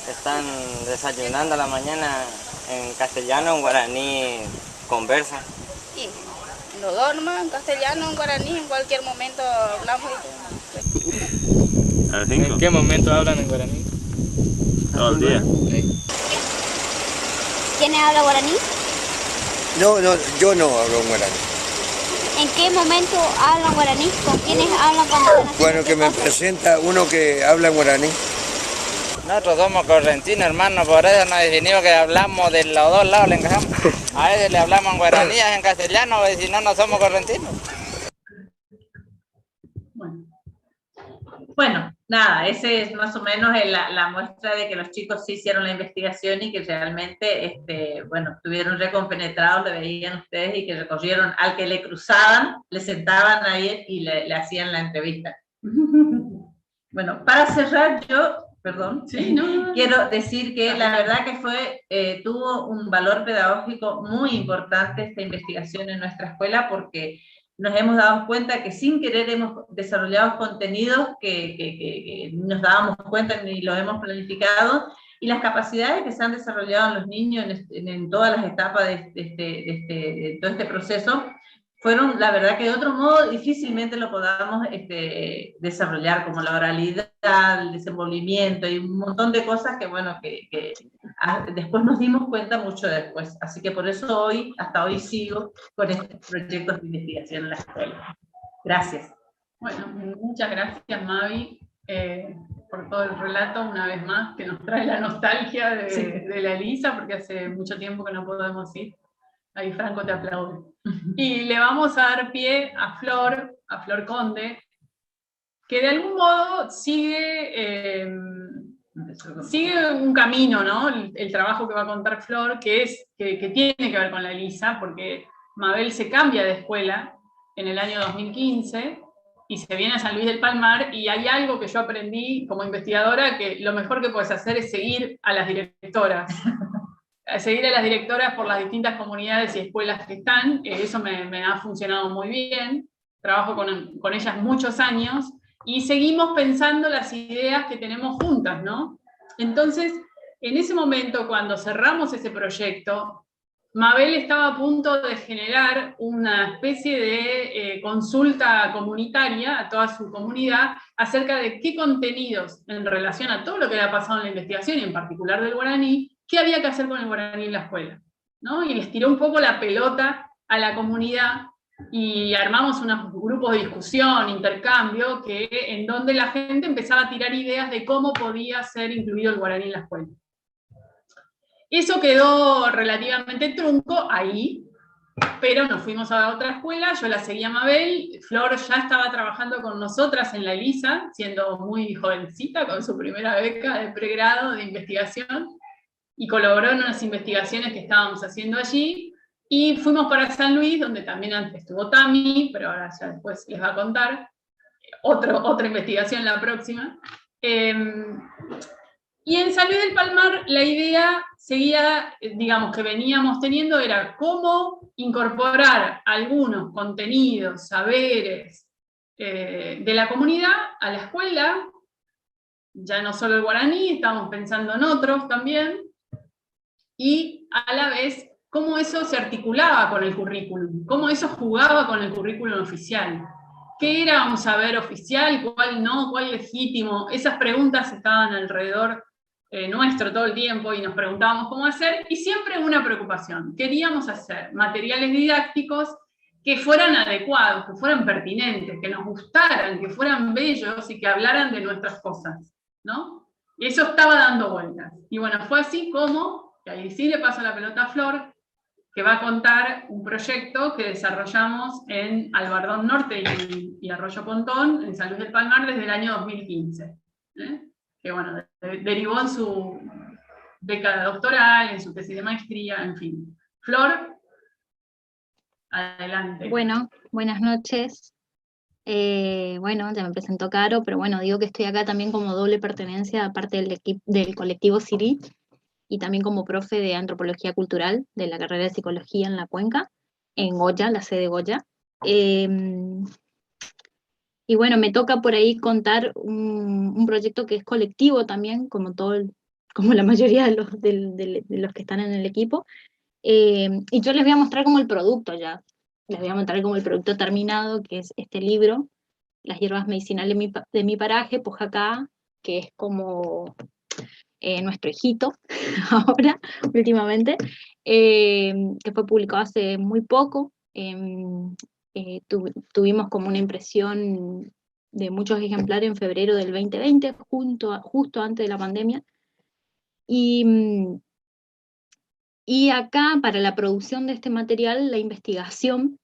están desayunando a la mañana en castellano, en guaraní, conversan. Sí, lo duermo en castellano, en guaraní, en cualquier momento hablamos. ¿En qué momento hablan en guaraní? Todo el día. ¿Quién habla guaraní? No, yo no hablo guaraní. ¿En qué momento hablan guaraní? ¿Con quiénes hablan cuando están haciendo Bueno, que me presenta uno que habla guaraní. Nosotros somos correntinos, hermano, por eso nos definimos que hablamos de los dos lados, le encajamos. A veces le hablamos en guaraní, en castellano, y si no, no somos correntinos. Bueno, nada, ese es más o menos la muestra de que los chicos sí hicieron la investigación y que realmente, bueno, estuvieron recompenetrados, lo veían ustedes, y que recogieron al que le cruzaban, le sentaban ahí y le hacían la entrevista. Bueno, para cerrar yo, perdón, sí, quiero decir que la verdad que tuvo un valor pedagógico muy importante esta investigación en nuestra escuela, porque nos hemos dado cuenta que sin querer hemos desarrollado contenidos que nos dábamos cuenta ni los hemos planificado, y las capacidades que se han desarrollado en los niños en todas las etapas de todo este proceso fueron, la verdad, que de otro modo difícilmente lo podamos desarrollar, como la oralidad, el desenvolvimiento y un montón de cosas que, bueno, que después nos dimos cuenta mucho después. Así que por eso hasta hoy sigo con estos proyectos de investigación en la escuela. Gracias. Bueno, muchas gracias, Mavi, por todo el relato, una vez más, que nos trae la nostalgia de la Elisa, porque hace mucho tiempo que no podemos ir. Ahí Franco te aplaude. Y le vamos a dar pie a Flor Conde, que de algún modo sigue un camino, ¿no? El trabajo que va a contar Flor, que tiene que ver con la Elisa, porque Mabel se cambia de escuela en el año 2015 y se viene a San Luis del Palmar, y hay algo que yo aprendí como investigadora, que lo mejor que puedes hacer es seguir a las directoras. Seguir a las directoras por las distintas comunidades y escuelas que están, eso me ha funcionado muy bien, trabajo con ellas muchos años, y seguimos pensando las ideas que tenemos juntas, ¿no? Entonces, en ese momento, cuando cerramos ese proyecto, Mabel estaba a punto de generar una especie de consulta comunitaria a toda su comunidad acerca de qué contenidos, en relación a todo lo que había pasado en la investigación, y en particular del guaraní, qué había que hacer con el guaraní en la escuela, ¿no? Y les tiró un poco la pelota a la comunidad, y armamos unos grupos de discusión, intercambio, en donde la gente empezaba a tirar ideas de cómo podía ser incluido el guaraní en la escuela. Eso quedó relativamente trunco ahí, pero nos fuimos a otra escuela, yo la seguía a Mabel, Flor ya estaba trabajando con nosotras en la Elisa, siendo muy jovencita, con su primera beca de pregrado de investigación, y colaboró en unas investigaciones que estábamos haciendo allí, y fuimos para San Luis, donde también antes estuvo Tami, pero ahora ya después les va a contar, otra investigación la próxima. Y en San Luis del Palmar la idea seguía, digamos, que veníamos teniendo, era cómo incorporar algunos contenidos, saberes de la comunidad a la escuela, ya no solo el guaraní, estábamos pensando en otros también, y a la vez cómo eso se articulaba con el currículum, cómo eso jugaba con el currículum oficial. ¿Qué era un saber oficial? ¿Cuál no? ¿Cuál legítimo? Esas preguntas estaban alrededor nuestro todo el tiempo, y nos preguntábamos cómo hacer, y siempre una preocupación. Queríamos hacer materiales didácticos que fueran adecuados, que fueran pertinentes, que nos gustaran, que fueran bellos y que hablaran de nuestras cosas, ¿no? Y eso estaba dando vueltas. Y bueno, fue así como, que ahí sí le paso la pelota a Flor, que va a contar un proyecto que desarrollamos en Albardón Norte y Arroyo Pontón, en San Luis del Palmar, desde el año 2015. Que bueno, derivó en su beca doctoral, en su tesis de maestría, en fin. Flor, adelante. Bueno, buenas noches. Bueno, ya me presentó Caro, pero bueno, digo que estoy acá también como doble pertenencia, aparte del colectivo Siri, y también como profe de Antropología Cultural de la carrera de Psicología en la Cuenca, en Goya, la sede Goya. Y bueno, me toca por ahí contar un proyecto que es colectivo también, como la mayoría de los que están en el equipo. Y yo les voy a mostrar como el producto ya. Les voy a mostrar como el producto terminado, que es este libro, Las hierbas medicinales de mi paraje, Pojacá, que es como nuestro hijito, ahora, últimamente, que fue publicado hace muy poco. Tuvimos como una impresión de muchos ejemplares en febrero del 2020, justo antes de la pandemia. Y acá, para la producción de este material, la investigación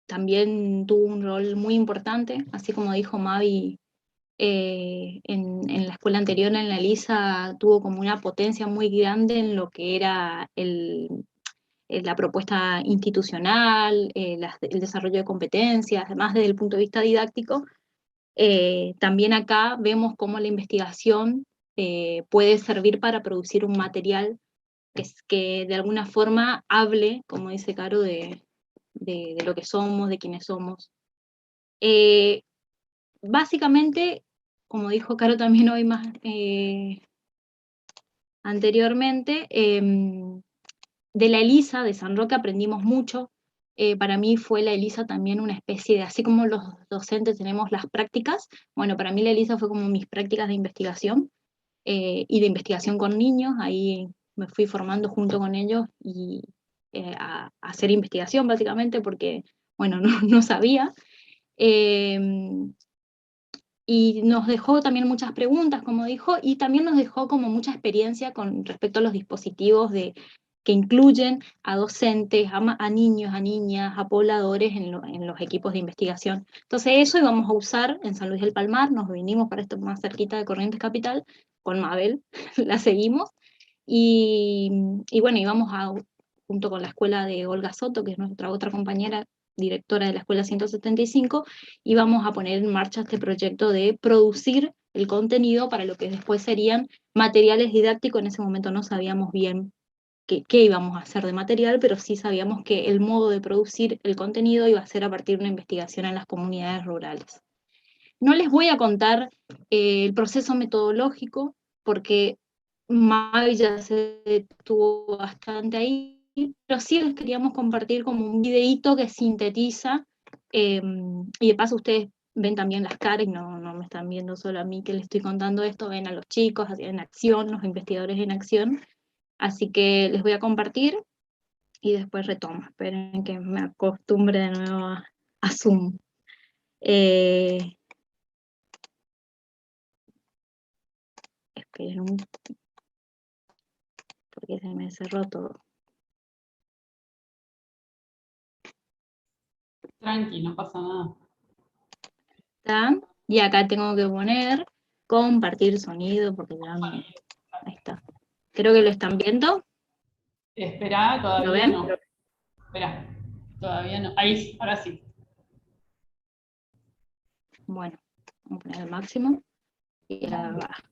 también tuvo un rol muy importante, así como dijo Mavi, en la escuela anterior, en la ELISA, tuvo como una potencia muy grande en lo que era la propuesta institucional, el desarrollo de competencias, además desde el punto de vista didáctico. También acá vemos cómo la investigación puede servir para producir un material que de alguna forma hable, como dice Caro, de lo que somos, de quiénes somos. Básicamente, como dijo Caro también hoy más anteriormente, de la ELISA, de San Roque, aprendimos mucho. Para mí fue la ELISA también una especie de, así como los docentes tenemos las prácticas, bueno, para mí la ELISA fue como mis prácticas de investigación, y de investigación con niños. Ahí me fui formando junto con ellos y a hacer investigación, básicamente, porque, bueno, no sabía. Y nos dejó también muchas preguntas, como dijo, y también nos dejó como mucha experiencia con respecto a los dispositivos que incluyen a docentes, a niños, a niñas, a pobladores en los equipos de investigación. Entonces eso íbamos a usar en San Luis del Palmar, nos vinimos para esto más cerquita de Corrientes Capital, con Mabel, la seguimos, y bueno, íbamos junto con la escuela de Olga Soto, que es nuestra otra compañera, directora de la Escuela 175, y vamos a poner en marcha este proyecto de producir el contenido para lo que después serían materiales didácticos. En ese momento no sabíamos bien qué íbamos a hacer de material, pero sí sabíamos que el modo de producir el contenido iba a ser a partir de una investigación en las comunidades rurales. No les voy a contar el proceso metodológico, porque Mavi ya se detuvo bastante ahí, pero sí les queríamos compartir como un videíto que sintetiza, y de paso ustedes ven también las caras, no me están viendo solo a mí que les estoy contando esto, ven a los chicos en acción, los investigadores en acción, así que les voy a compartir y después retomo. Esperen que me acostumbre de nuevo a Zoom. Esperen porque se me cerró todo. Tranqui, no pasa nada. ¿Está? Y acá tengo que poner compartir sonido, porque ya no... Ahí está. Creo que lo están viendo. Espera, todavía ¿Lo ven? no. Espera, todavía no. Ahí, ahora sí. Bueno, vamos a poner el máximo. Y la baja.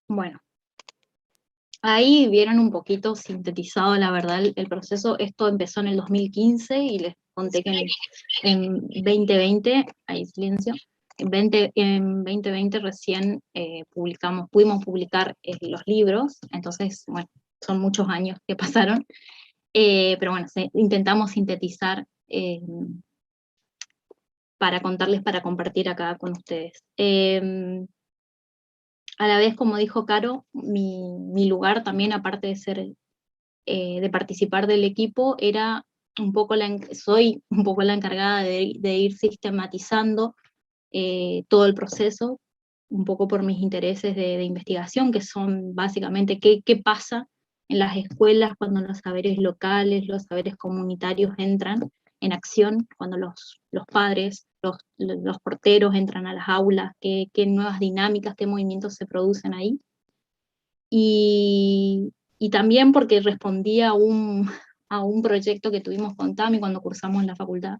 Bueno, ahí vieron un poquito sintetizado, la verdad, el proceso. Esto empezó en el 2015 y les conté que en 2020, hay silencio, en 2020 recién pudimos publicar los libros, entonces, bueno, son muchos años que pasaron, pero bueno, intentamos sintetizar para contarles, para compartir acá con ustedes. A la vez, como dijo Caro, mi lugar también, aparte de ser, de participar del equipo, era soy un poco la encargada de ir sistematizando todo el proceso, un poco por mis intereses de investigación, que son básicamente qué pasa en las escuelas cuando los saberes locales, los saberes comunitarios entran en acción, cuando los padres, los porteros entran a las aulas, qué nuevas dinámicas, qué movimientos se producen ahí. Y también porque respondía a un proyecto que tuvimos con Tami cuando cursamos en la facultad,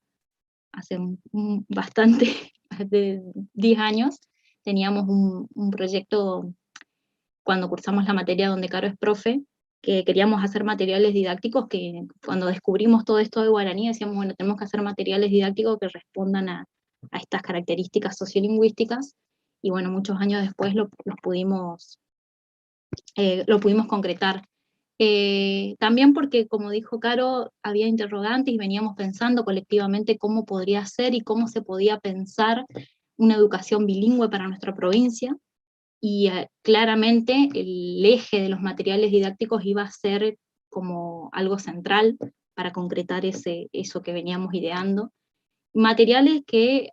hace bastante, de 10 años, teníamos un proyecto cuando cursamos la materia donde Caro es profe, que queríamos hacer materiales didácticos, que cuando descubrimos todo esto de guaraní decíamos, bueno, tenemos que hacer materiales didácticos que respondan a estas características sociolingüísticas, y bueno, muchos años después lo pudimos concretar. También porque, como dijo Caro, había interrogantes y veníamos pensando colectivamente cómo podría ser y cómo se podía pensar una educación bilingüe para nuestra provincia, y claramente el eje de los materiales didácticos iba a ser como algo central para concretar eso que veníamos ideando. Materiales que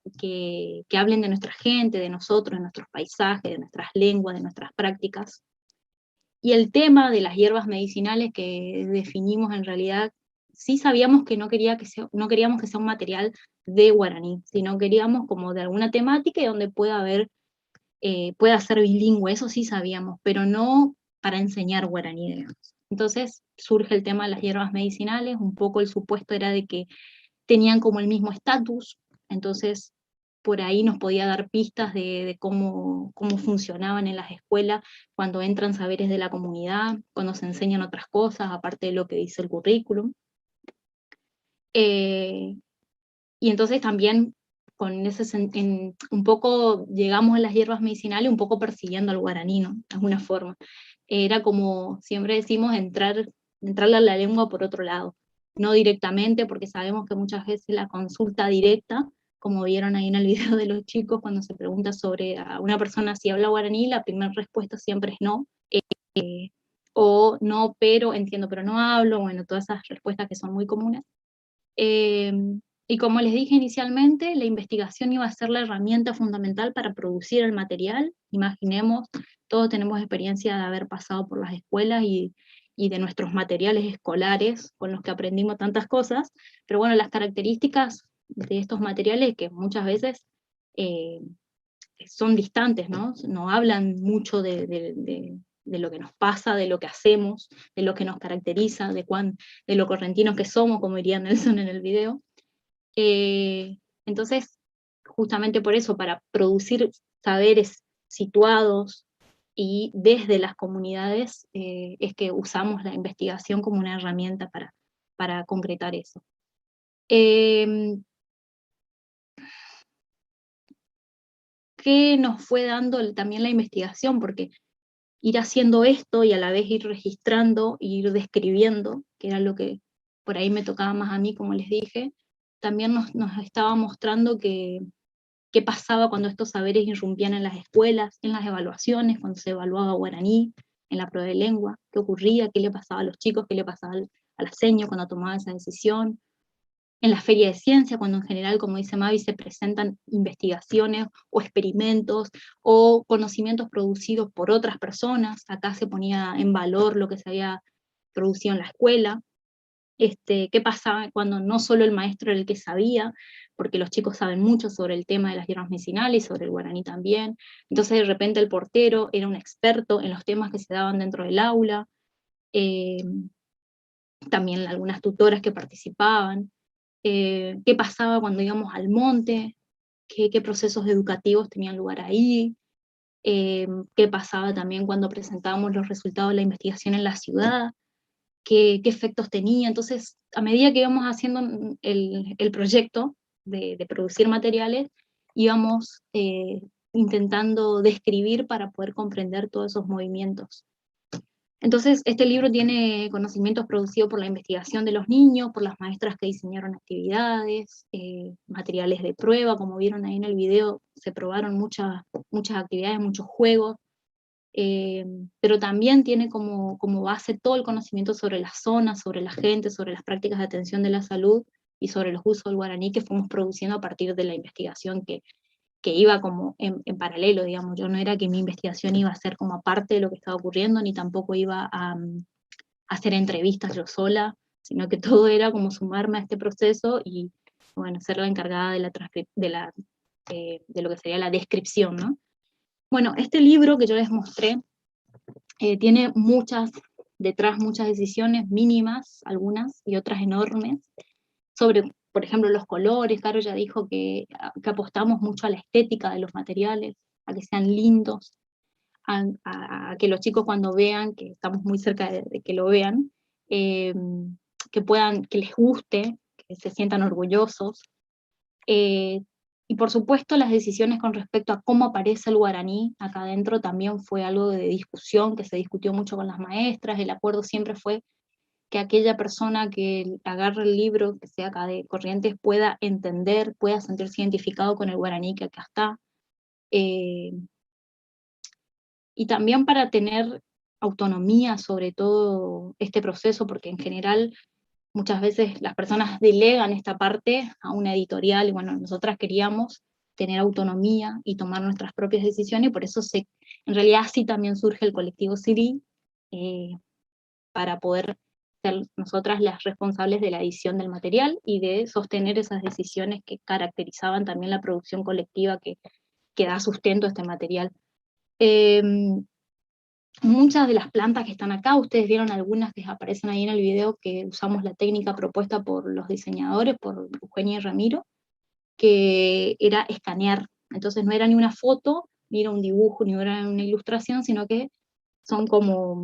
hablen de nuestra gente, de nosotros, de nuestros paisajes, de nuestras lenguas, de nuestras prácticas. Y el tema de las hierbas medicinales que definimos, en realidad, sí sabíamos que no queríamos que sea un material de guaraní, sino queríamos como de alguna temática y donde pueda ser bilingüe, eso sí sabíamos, pero no para enseñar guaraní, digamos. Entonces surge el tema de las hierbas medicinales, un poco el supuesto era de que tenían como el mismo estatus, entonces por ahí nos podía dar pistas de cómo funcionaban en las escuelas cuando entran saberes de la comunidad, cuando se enseñan otras cosas, aparte de lo que dice el currículum. Y Y entonces también con un poco llegamos a las hierbas medicinales un poco persiguiendo al guaraní, ¿no? De alguna forma. Era como siempre decimos, entrarle a la lengua por otro lado, no directamente, porque sabemos que muchas veces la consulta directa, como vieron ahí en el video de los chicos, cuando se pregunta sobre a una persona si habla guaraní, la primera respuesta siempre es no, o no, pero entiendo, pero no hablo, bueno, todas esas respuestas que son muy comunes. Y como les dije inicialmente, la investigación iba a ser la herramienta fundamental para producir el material. Imaginemos, todos tenemos experiencia de haber pasado por las escuelas y de nuestros materiales escolares con los que aprendimos tantas cosas, pero bueno, las características de estos materiales que muchas veces son distantes, ¿no? No hablan mucho de lo que nos pasa, de lo que hacemos, de lo que nos caracteriza, de lo correntinos que somos, como diría Nelson en el video. Entonces, justamente por eso, para producir saberes situados y desde las comunidades, es que usamos la investigación como una herramienta para concretar eso. ¿Qué nos fue dando también la investigación? Porque ir haciendo esto y a la vez ir registrando e ir describiendo, que era lo que por ahí me tocaba más a mí, como les dije, también nos estaba mostrando qué pasaba cuando estos saberes irrumpían en las escuelas, en las evaluaciones, cuando se evaluaba guaraní, en la prueba de lengua, qué ocurría, qué le pasaba a los chicos, qué le pasaba a la seño cuando tomaba esa decisión, en la feria de ciencia, cuando en general, como dice Mavi, se presentan investigaciones o experimentos o conocimientos producidos por otras personas, acá se ponía en valor lo que se había producido en la escuela. Qué pasaba cuando no solo el maestro era el que sabía, porque los chicos saben mucho sobre el tema de las hierbas medicinales y sobre el guaraní también, entonces de repente el portero era un experto en los temas que se daban dentro del aula, también algunas tutoras que participaban, qué pasaba cuando íbamos al monte, qué procesos educativos tenían lugar ahí, qué pasaba también cuando presentábamos los resultados de la investigación en la ciudad, qué efectos tenía. Entonces, a medida que íbamos haciendo el proyecto de producir materiales, íbamos intentando describir para poder comprender todos esos movimientos. Entonces, este libro tiene conocimientos producidos por la investigación de los niños, por las maestras que diseñaron actividades, materiales de prueba, como vieron ahí en el video, se probaron muchas actividades, muchos juegos, pero también tiene como base todo el conocimiento sobre las zonas, sobre la gente, sobre las prácticas de atención de la salud y sobre los usos del guaraní que fuimos produciendo a partir de la investigación que iba como en paralelo, digamos. Yo no era que mi investigación iba a ser como aparte de lo que estaba ocurriendo, ni tampoco iba a hacer entrevistas yo sola, sino que todo era como sumarme a este proceso y, bueno, ser la encargada de lo que sería la descripción, ¿no? Bueno, este libro que yo les mostré tiene detrás muchas decisiones mínimas, algunas, y otras enormes, sobre, por ejemplo, los colores. Caro ya dijo que apostamos mucho a la estética de los materiales, a que sean lindos, a que los chicos cuando vean, que estamos muy cerca de que lo vean, que les guste, que se sientan orgullosos. Y por supuesto las decisiones con respecto a cómo aparece el guaraní acá adentro también fue algo de discusión, que se discutió mucho con las maestras. El acuerdo siempre fue que aquella persona que agarre el libro, que sea acá de Corrientes, pueda entender, pueda sentirse identificado con el guaraní que acá está. Y también para tener autonomía sobre todo este proceso, porque en general muchas veces las personas delegan esta parte a una editorial, y bueno, nosotras queríamos tener autonomía y tomar nuestras propias decisiones, y por eso en realidad así también surge el colectivo Siri, para poder ser nosotras las responsables de la edición del material y de sostener esas decisiones que caracterizaban también la producción colectiva que da sustento a este material. Muchas de las plantas que están acá, ustedes vieron algunas que aparecen ahí en el video, que usamos la técnica propuesta por los diseñadores, por Eugenia y Ramiro, que era escanear. Entonces no era ni una foto, ni era un dibujo, ni era una ilustración, sino que son como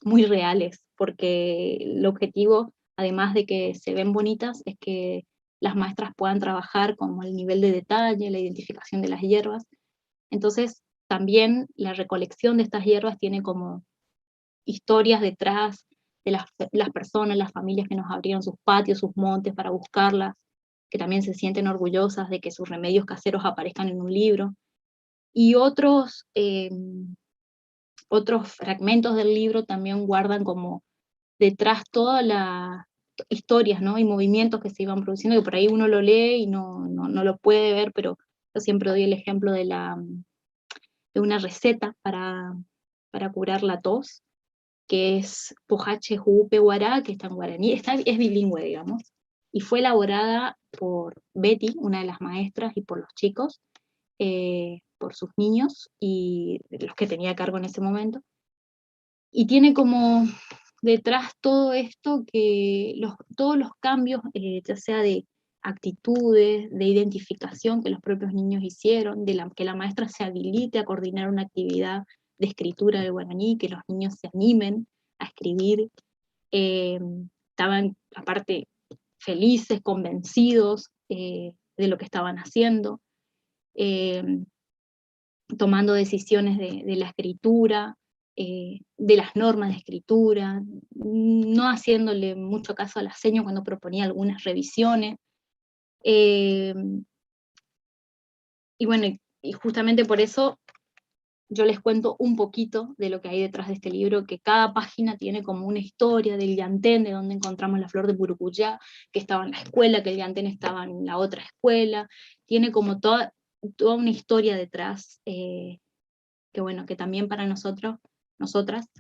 muy reales, porque el objetivo, además de que se ven bonitas, es que las maestras puedan trabajar como el nivel de detalle, la identificación de las hierbas. Entonces, también la recolección de estas hierbas tiene como historias detrás de las personas, las familias que nos abrieron sus patios, sus montes para buscarlas, que también se sienten orgullosas de que sus remedios caseros aparezcan en un libro. Y otros fragmentos del libro también guardan como detrás todas las historias, ¿no? Y movimientos que se iban produciendo, que por ahí uno lo lee y no lo puede ver, pero yo siempre doy el ejemplo de una receta para curar la tos, que es Pojache Jupe Guará, que está en guaraní, es bilingüe, digamos, y fue elaborada por Betty, una de las maestras, y por los chicos, por sus niños, y los que tenía a cargo en ese momento, y tiene como detrás todo esto, que todos los cambios, ya sea de actitudes, de identificación que los propios niños hicieron, que la maestra se habilite a coordinar una actividad de escritura de guaraní, que los niños se animen a escribir, estaban aparte felices, convencidos de lo que estaban haciendo, tomando decisiones de la escritura, de las normas de escritura, no haciéndole mucho caso a la seño cuando proponía algunas revisiones. Y bueno, y justamente por eso yo les cuento un poquito de lo que hay detrás de este libro, que cada página tiene como una historia del llantén, de donde encontramos la flor de Purucuyá, que estaba en la escuela, que el llantén estaba en la otra escuela, tiene como toda una historia detrás, que bueno, que también para nosotras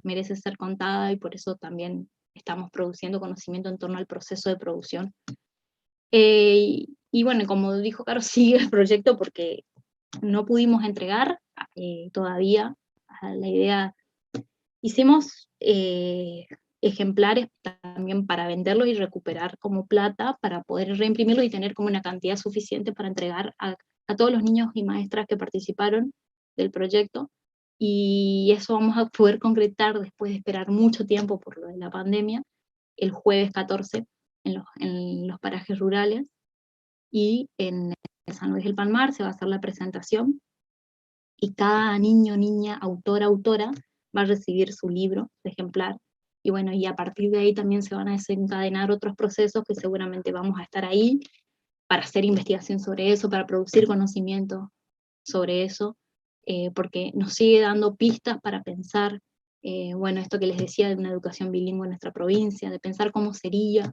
merece ser contada, y por eso también estamos produciendo conocimiento en torno al proceso de producción. Y bueno, como dijo Caro, sigue el proyecto porque no pudimos entregar todavía la idea. Hicimos ejemplares también para venderlos y recuperar como plata para poder reimprimirlos y tener como una cantidad suficiente para entregar a todos los niños y maestras que participaron del proyecto, y eso vamos a poder concretar después de esperar mucho tiempo por lo de la pandemia, el jueves 14 en los parajes rurales, y en San Luis del Palmar se va a hacer la presentación, y cada niño, niña, autora va a recibir su libro, su ejemplar, y bueno, y a partir de ahí también se van a desencadenar otros procesos que seguramente vamos a estar ahí para hacer investigación sobre eso, para producir conocimiento sobre eso, porque nos sigue dando pistas para pensar, bueno, esto que les decía de una educación bilingüe en nuestra provincia, de pensar cómo sería,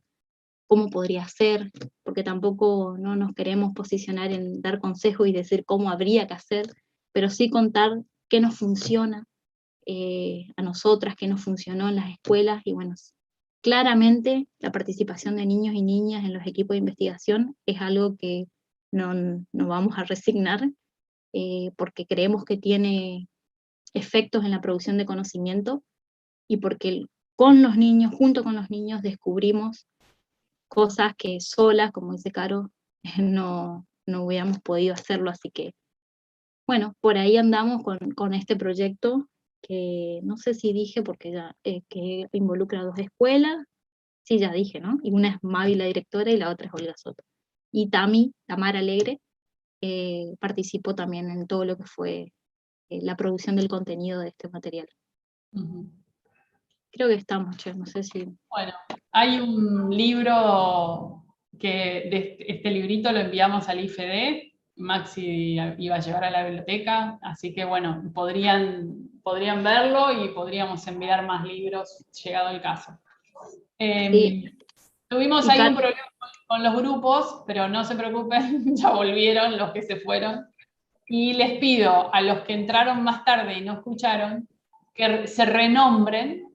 cómo podría ser, porque tampoco no nos queremos posicionar en dar consejos y decir cómo habría que hacer, pero sí contar qué nos funciona a nosotras, qué nos funcionó en las escuelas, y bueno, claramente la participación de niños y niñas en los equipos de investigación es algo que no vamos a resignar, porque creemos que tiene efectos en la producción de conocimiento, y porque con los niños, junto con los niños, descubrimos cosas que solas, como dice Caro, no hubiéramos podido hacerlo. Así que, bueno, por ahí andamos con este proyecto, que no sé si dije, porque ya que involucra 2 escuelas, sí, ya dije, ¿no? Y una es Mavi, la directora, y la otra es Olga Soto. Y Tami, Tamara Alegre, participó también en todo lo que fue la producción del contenido de este material. Creo que estamos, Che, no sé si... Bueno, hay un libro que este librito lo enviamos al IFD, Maxi iba a llevar a la biblioteca, así que bueno, podrían verlo y podríamos enviar más libros llegado el caso. Tuvimos ahí un problema con los grupos, pero no se preocupen, ya volvieron los que se fueron. Y les pido a los que entraron más tarde y no escucharon, que se renombren,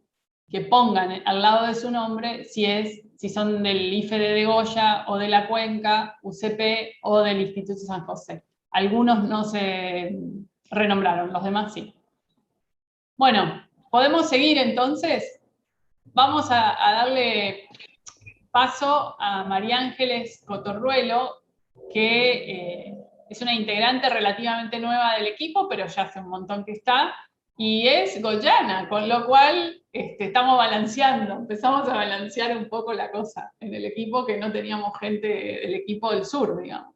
que pongan al lado de su nombre si son del IFD de Goya, o de la Cuenca, UCP, o del Instituto San José. Algunos no se renombraron, los demás sí. Bueno, ¿podemos seguir entonces? Vamos a darle paso a María Ángeles Cotorruelo, que es una integrante relativamente nueva del equipo, pero ya hace un montón que está, y es goyana, con lo cual estamos balanceando, empezamos a balancear un poco la cosa en el equipo, que no teníamos gente del equipo del sur, digamos.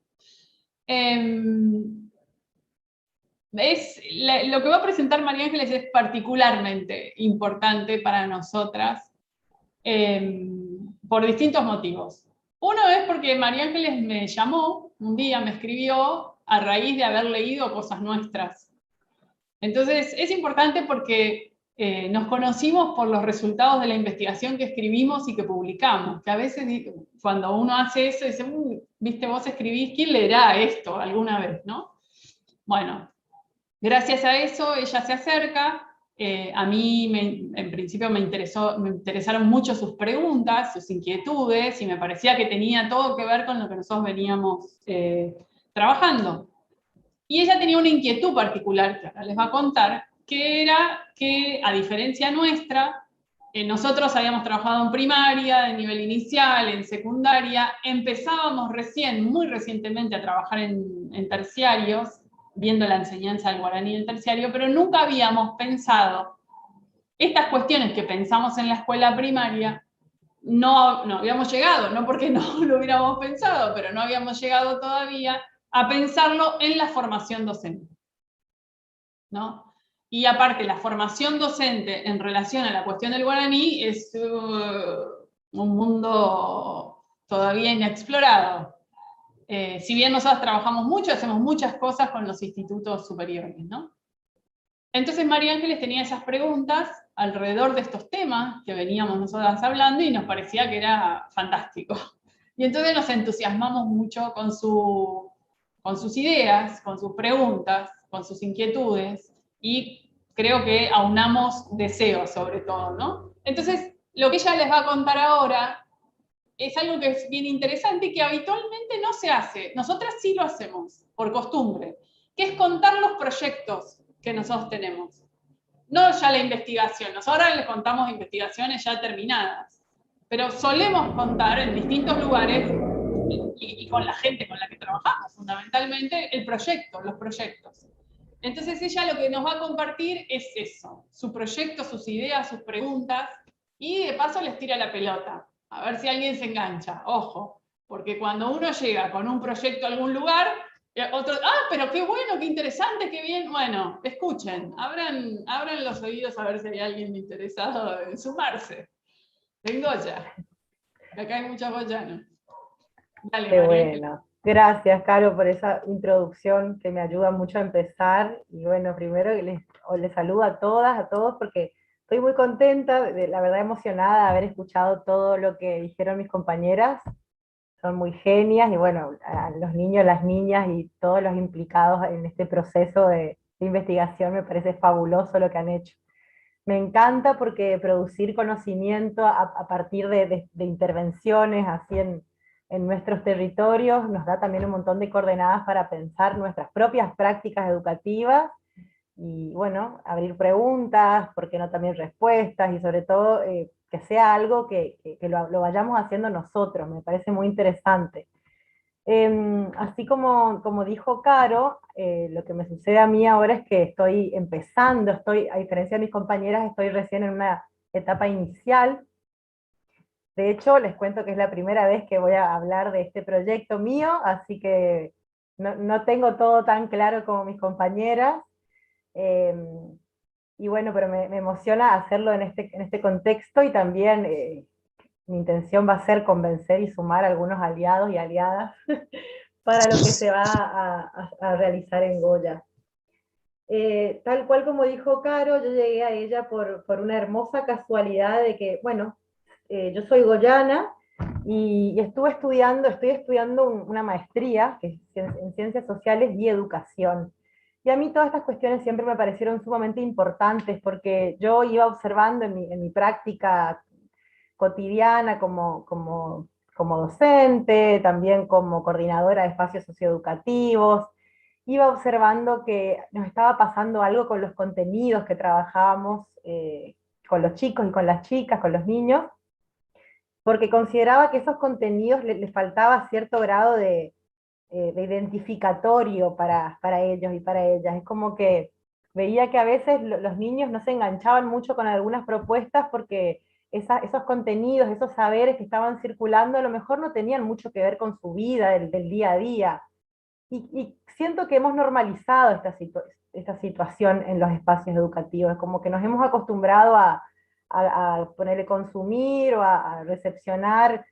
Lo que va a presentar María Ángeles es particularmente importante para nosotras por distintos motivos. Uno es porque María Ángeles me llamó, un día me escribió a raíz de haber leído cosas nuestras. Entonces es importante porque nos conocimos por los resultados de la investigación que escribimos y que publicamos, que a veces cuando uno hace eso dice, viste, vos escribís, ¿quién leerá esto alguna vez, no? Bueno, gracias a eso ella se acerca, a mí en principio me interesaron mucho sus preguntas, sus inquietudes, y me parecía que tenía todo que ver con lo que nosotros veníamos trabajando. Y ella tenía una inquietud particular, que ahora les va a contar, que era que, a diferencia nuestra, nosotros habíamos trabajado en primaria, de nivel inicial, en secundaria, empezábamos muy recientemente a trabajar en terciarios, viendo la enseñanza del guaraní en terciario, pero nunca habíamos pensado estas cuestiones que pensamos en la escuela primaria. No habíamos llegado, no porque no lo hubiéramos pensado, pero no habíamos llegado todavía a pensarlo en la formación docente, ¿no? Y aparte, la formación docente en relación a la cuestión del guaraní es un mundo todavía inexplorado. Si bien nosotros trabajamos mucho, hacemos muchas cosas con los institutos superiores, ¿no? Entonces María Ángeles tenía esas preguntas alrededor de estos temas que veníamos nosotras hablando y nos parecía que era fantástico. Y entonces nos entusiasmamos mucho con sus ideas, con sus preguntas, con sus inquietudes, y creo que aunamos deseos sobre todo, ¿no? Entonces, lo que ella les va a contar ahora es algo que es bien interesante y que habitualmente no se hace. Nosotras sí lo hacemos, por costumbre, que es contar los proyectos que nosotros tenemos. No ya la investigación, nosotros les contamos investigaciones ya terminadas, pero solemos contar en distintos lugares y con la gente con la que trabajamos, fundamentalmente, los proyectos. Entonces ella lo que nos va a compartir es eso, su proyecto, sus ideas, sus preguntas, y de paso les tira la pelota, a ver si alguien se engancha, ojo, porque cuando uno llega con un proyecto a algún lugar, otro, pero qué bueno, qué interesante, qué bien, bueno, escuchen, abran los oídos a ver si hay alguien interesado en sumarse. En Goya, acá hay muchos goyanos. Dale, qué María. bueno. Gracias, Caro, por esa introducción que me ayuda mucho a empezar. Y bueno, primero les saludo a todas, a todos, porque estoy muy contenta, la verdad emocionada de haber escuchado todo lo que dijeron mis compañeras. Son muy genias, y bueno, a los niños, las niñas y todos los implicados en este proceso de investigación me parece fabuloso lo que han hecho. Me encanta porque producir conocimiento a partir de intervenciones así en nuestros territorios nos da también un montón de coordenadas para pensar nuestras propias prácticas educativas, y bueno, abrir preguntas, por qué no también respuestas, y sobre todo que sea algo que lo vayamos haciendo nosotros, me parece muy interesante. Así como dijo Caro, lo que me sucede a mí ahora es que estoy empezando, a diferencia de mis compañeras, estoy recién en una etapa inicial. De hecho, les cuento que es la primera vez que voy a hablar de este proyecto mío, así que no tengo todo tan claro como mis compañeras. Y bueno, pero me emociona hacerlo en este contexto, y también mi intención va a ser convencer y sumar a algunos aliados y aliadas para lo que se va a realizar en Goya. Tal cual como dijo Caro, yo llegué a ella por una hermosa casualidad de que, bueno, yo soy goyana y estoy estudiando una maestría que es en Ciencias Sociales y Educación. Y a mí todas estas cuestiones siempre me parecieron sumamente importantes, porque yo iba observando en mi práctica cotidiana como docente, también como coordinadora de espacios socioeducativos, iba observando que nos estaba pasando algo con los contenidos que trabajábamos con los chicos y con las chicas, con los niños, porque consideraba que esos contenidos les faltaba cierto grado de identificatorio para ellos y para ellas. Es como que veía que a veces los niños no se enganchaban mucho con algunas propuestas porque esos contenidos, esos saberes que estaban circulando a lo mejor no tenían mucho que ver con su vida del día a día. Y siento que hemos normalizado esta situación en los espacios educativos, como que nos hemos acostumbrado a ponerle consumir o a recepcionar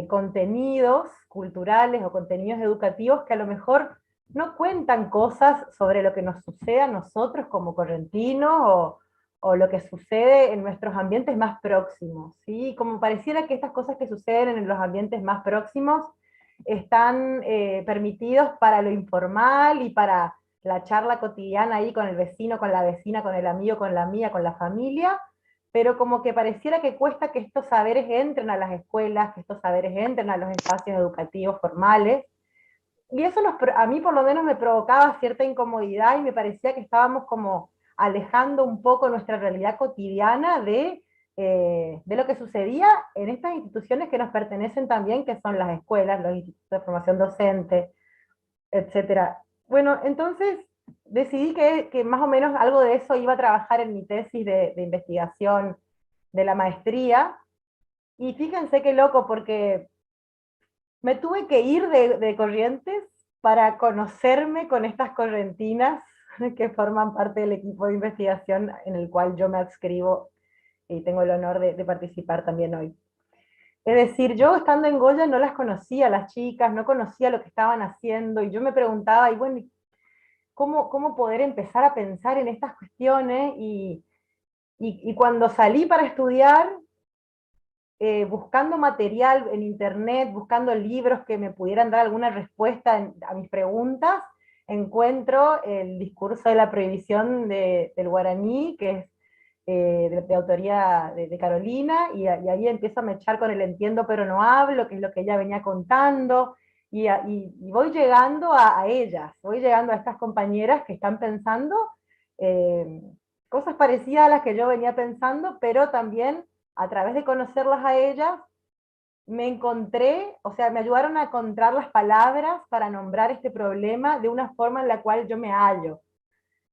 contenidos culturales o contenidos educativos que a lo mejor no cuentan cosas sobre lo que nos sucede a nosotros como correntinos o lo que sucede en nuestros ambientes más próximos, ¿sí? Como pareciera que estas cosas que suceden en los ambientes más próximos están permitidos para lo informal y para la charla cotidiana ahí con el vecino, con la vecina, con el amigo, con la amiga, con la familia, pero como que pareciera que cuesta que estos saberes entren a las escuelas, que estos saberes entren a los espacios educativos formales, y eso a mí por lo menos me provocaba cierta incomodidad y me parecía que estábamos como alejando un poco nuestra realidad cotidiana de lo que sucedía en estas instituciones que nos pertenecen también, que son las escuelas, los institutos de formación docente, etc. Bueno, entonces decidí que más o menos algo de eso iba a trabajar en mi tesis de investigación de la maestría, y fíjense qué loco, porque me tuve que ir de Corrientes para conocerme con estas correntinas que forman parte del equipo de investigación en el cual yo me adscribo y tengo el honor de participar también hoy. Es decir, yo estando en Goya no las conocía las chicas, no conocía lo que estaban haciendo, y yo me preguntaba, y bueno, ¿cómo poder empezar a pensar en estas cuestiones? Y cuando salí para estudiar, buscando material en internet, buscando libros que me pudieran dar alguna respuesta a mis preguntas, encuentro el discurso de la prohibición del guaraní, que es de autoría de Carolina, y ahí empiezo a mechar con el entiendo pero no hablo, que es lo que ella venía contando, y voy llegando a ellas, voy llegando a estas compañeras que están pensando cosas parecidas a las que yo venía pensando, pero también a través de conocerlas a ellas, me encontré, o sea, me ayudaron a encontrar las palabras para nombrar este problema de una forma en la cual yo me hallo,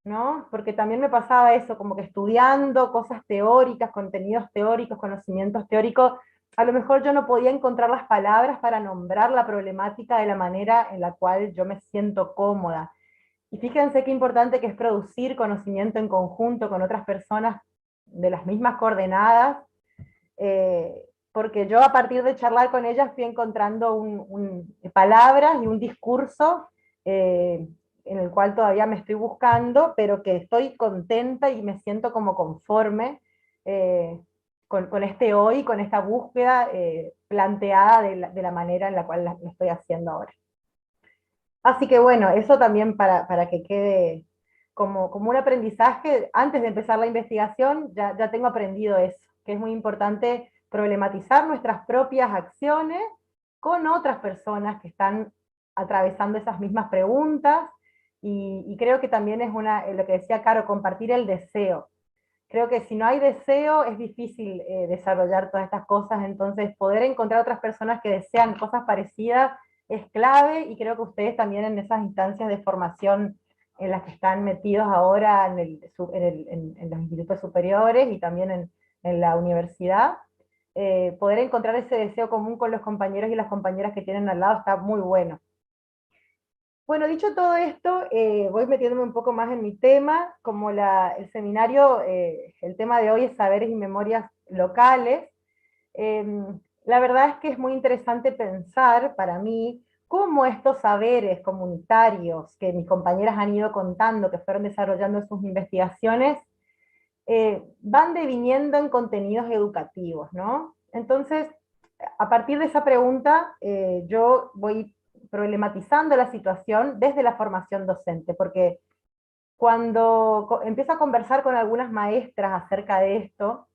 ¿no? Porque también me pasaba eso, como que estudiando cosas teóricas, contenidos teóricos, conocimientos teóricos, a lo mejor yo no podía encontrar las palabras para nombrar la problemática de la manera en la cual yo me siento cómoda. Y fíjense qué importante que es producir conocimiento en conjunto con otras personas de las mismas coordenadas, porque yo a partir de charlar con ellas fui encontrando palabras y un discurso en el cual todavía me estoy buscando, pero que estoy contenta y me siento como conforme con este hoy, con esta búsqueda planteada de la manera en la cual la estoy haciendo ahora. Así que bueno, eso también para que quede como un aprendizaje. Antes de empezar la investigación ya tengo aprendido eso, que es muy importante problematizar nuestras propias acciones con otras personas que están atravesando esas mismas preguntas, y creo que también es lo que decía Caro, compartir el deseo. Creo que si no hay deseo es difícil desarrollar todas estas cosas, entonces poder encontrar otras personas que desean cosas parecidas es clave, y creo que ustedes también en esas instancias de formación en las que están metidos ahora en los institutos superiores y también en la universidad, poder encontrar ese deseo común con los compañeros y las compañeras que tienen al lado está muy bueno. Bueno, dicho todo esto, voy metiéndome un poco más en mi tema. Como el seminario, el tema de hoy es saberes y memorias locales, la verdad es que es muy interesante pensar para mí cómo estos saberes comunitarios que mis compañeras han ido contando, que fueron desarrollando en sus investigaciones, van deviniendo en contenidos educativos, ¿no? Entonces, a partir de esa pregunta, yo voy problematizando la situación desde la formación docente, porque cuando empiezo a conversar con algunas maestras acerca de esto,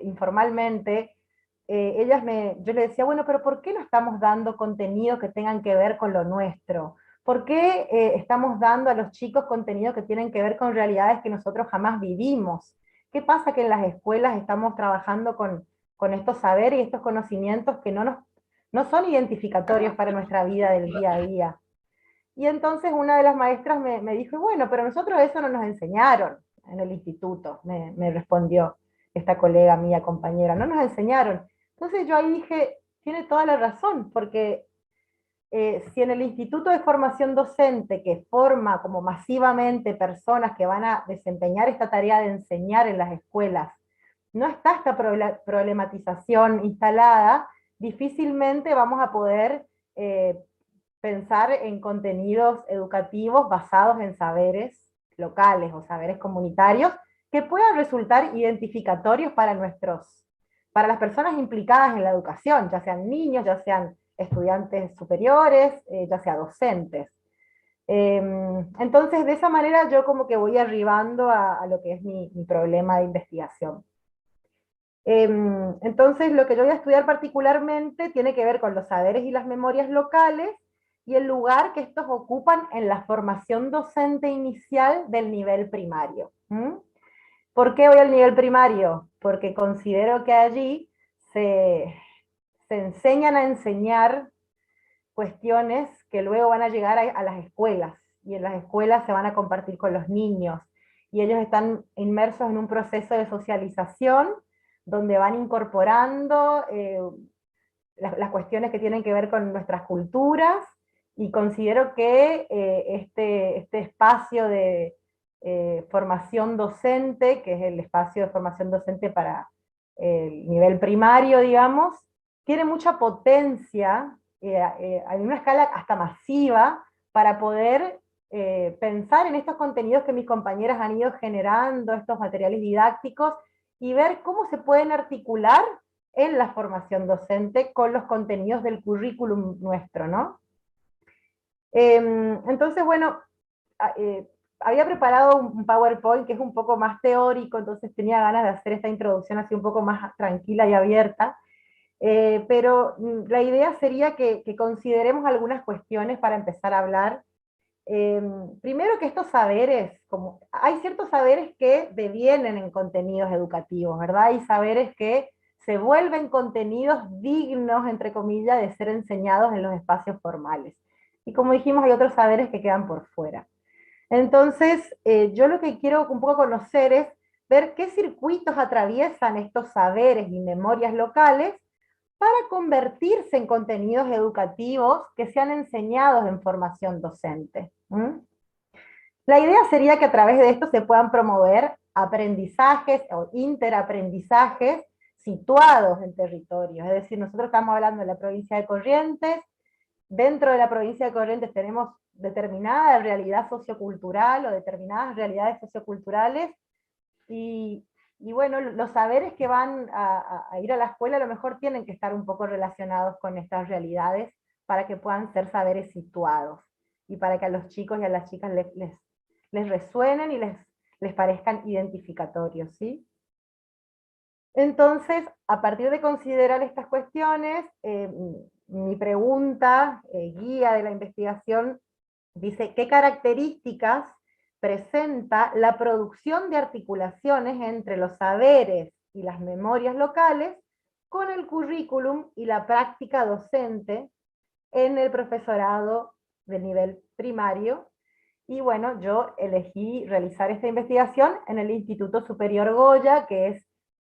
informalmente, yo le decía, bueno, pero ¿por qué no estamos dando contenidos que tengan que ver con lo nuestro? ¿Por qué estamos dando a los chicos contenidos que tienen que ver con realidades que nosotros jamás vivimos? ¿Qué pasa que en las escuelas estamos trabajando con estos saberes y estos conocimientos que no son identificatorios para nuestra vida del día a día? Y entonces una de las maestras me dijo, bueno, pero nosotros eso no nos enseñaron en el instituto, me respondió esta colega mía, compañera, no nos enseñaron. Entonces yo ahí dije, tiene toda la razón, porque si en el Instituto de Formación Docente, que forma como masivamente personas que van a desempeñar esta tarea de enseñar en las escuelas, no está esta problematización instalada, difícilmente vamos a poder pensar en contenidos educativos basados en saberes locales o saberes comunitarios que puedan resultar identificatorios para las personas implicadas en la educación, ya sean niños, ya sean estudiantes superiores, ya sea docentes. Entonces, de esa manera yo como que voy arribando a lo que es mi problema de investigación. Entonces, lo que yo voy a estudiar particularmente tiene que ver con los saberes y las memorias locales y el lugar que estos ocupan en la formación docente inicial del nivel primario. ¿Por qué voy al nivel primario? Porque considero que allí se enseñan a enseñar cuestiones que luego van a llegar a las escuelas, y en las escuelas se van a compartir con los niños, y ellos están inmersos en un proceso de socialización, donde van incorporando las cuestiones que tienen que ver con nuestras culturas, y considero que este espacio de formación docente, que es el espacio de formación docente para el nivel primario, digamos, tiene mucha potencia, en una escala hasta masiva, para poder pensar en estos contenidos que mis compañeras han ido generando, estos materiales didácticos, y ver cómo se pueden articular en la formación docente con los contenidos del currículum nuestro, ¿no? Entonces, bueno, había preparado un PowerPoint que es un poco más teórico, entonces tenía ganas de hacer esta introducción así un poco más tranquila y abierta, pero la idea sería que consideremos algunas cuestiones para empezar a hablar. Primero, que estos saberes, hay ciertos saberes que devienen en contenidos educativos, ¿verdad? Hay saberes que se vuelven contenidos dignos, entre comillas, de ser enseñados en los espacios formales. Y como dijimos, hay otros saberes que quedan por fuera. Entonces, yo lo que quiero un poco conocer es ver qué circuitos atraviesan estos saberes y memorias locales para convertirse en contenidos educativos que sean enseñados en formación docente. La idea sería que a través de esto se puedan promover aprendizajes o interaprendizajes situados en territorios. Es decir, nosotros estamos hablando de la provincia de Corrientes. Dentro de la provincia de Corrientes tenemos determinada realidad sociocultural o determinadas realidades socioculturales, y bueno, los saberes que van a ir a la escuela a lo mejor tienen que estar un poco relacionados con estas realidades para que puedan ser saberes situados, y para que a los chicos y a las chicas les resuenen y les parezcan identificatorios, ¿sí? Entonces, a partir de considerar estas cuestiones, mi pregunta, guía de la investigación, dice: ¿qué características presenta la producción de articulaciones entre los saberes y las memorias locales con el currículum y la práctica docente en el profesorado de nivel primario? Y bueno, yo elegí realizar esta investigación en el Instituto Superior Goya, que es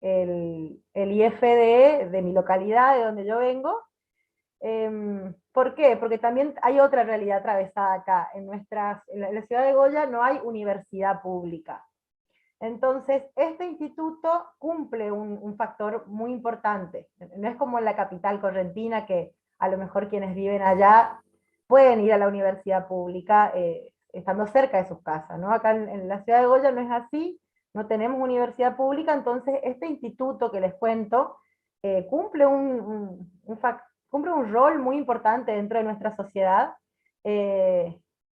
el IFD de mi localidad, de donde yo vengo. ¿Por qué? Porque también hay otra realidad atravesada acá. En la ciudad de Goya no hay universidad pública. Entonces, este instituto cumple un factor muy importante. No es como en la capital correntina, que a lo mejor quienes viven allá pueden ir a la universidad pública estando cerca de sus casas, ¿no? Acá en la ciudad de Goya no es así, no tenemos universidad pública. Entonces este instituto que les cuento cumple un rol muy importante dentro de nuestra sociedad,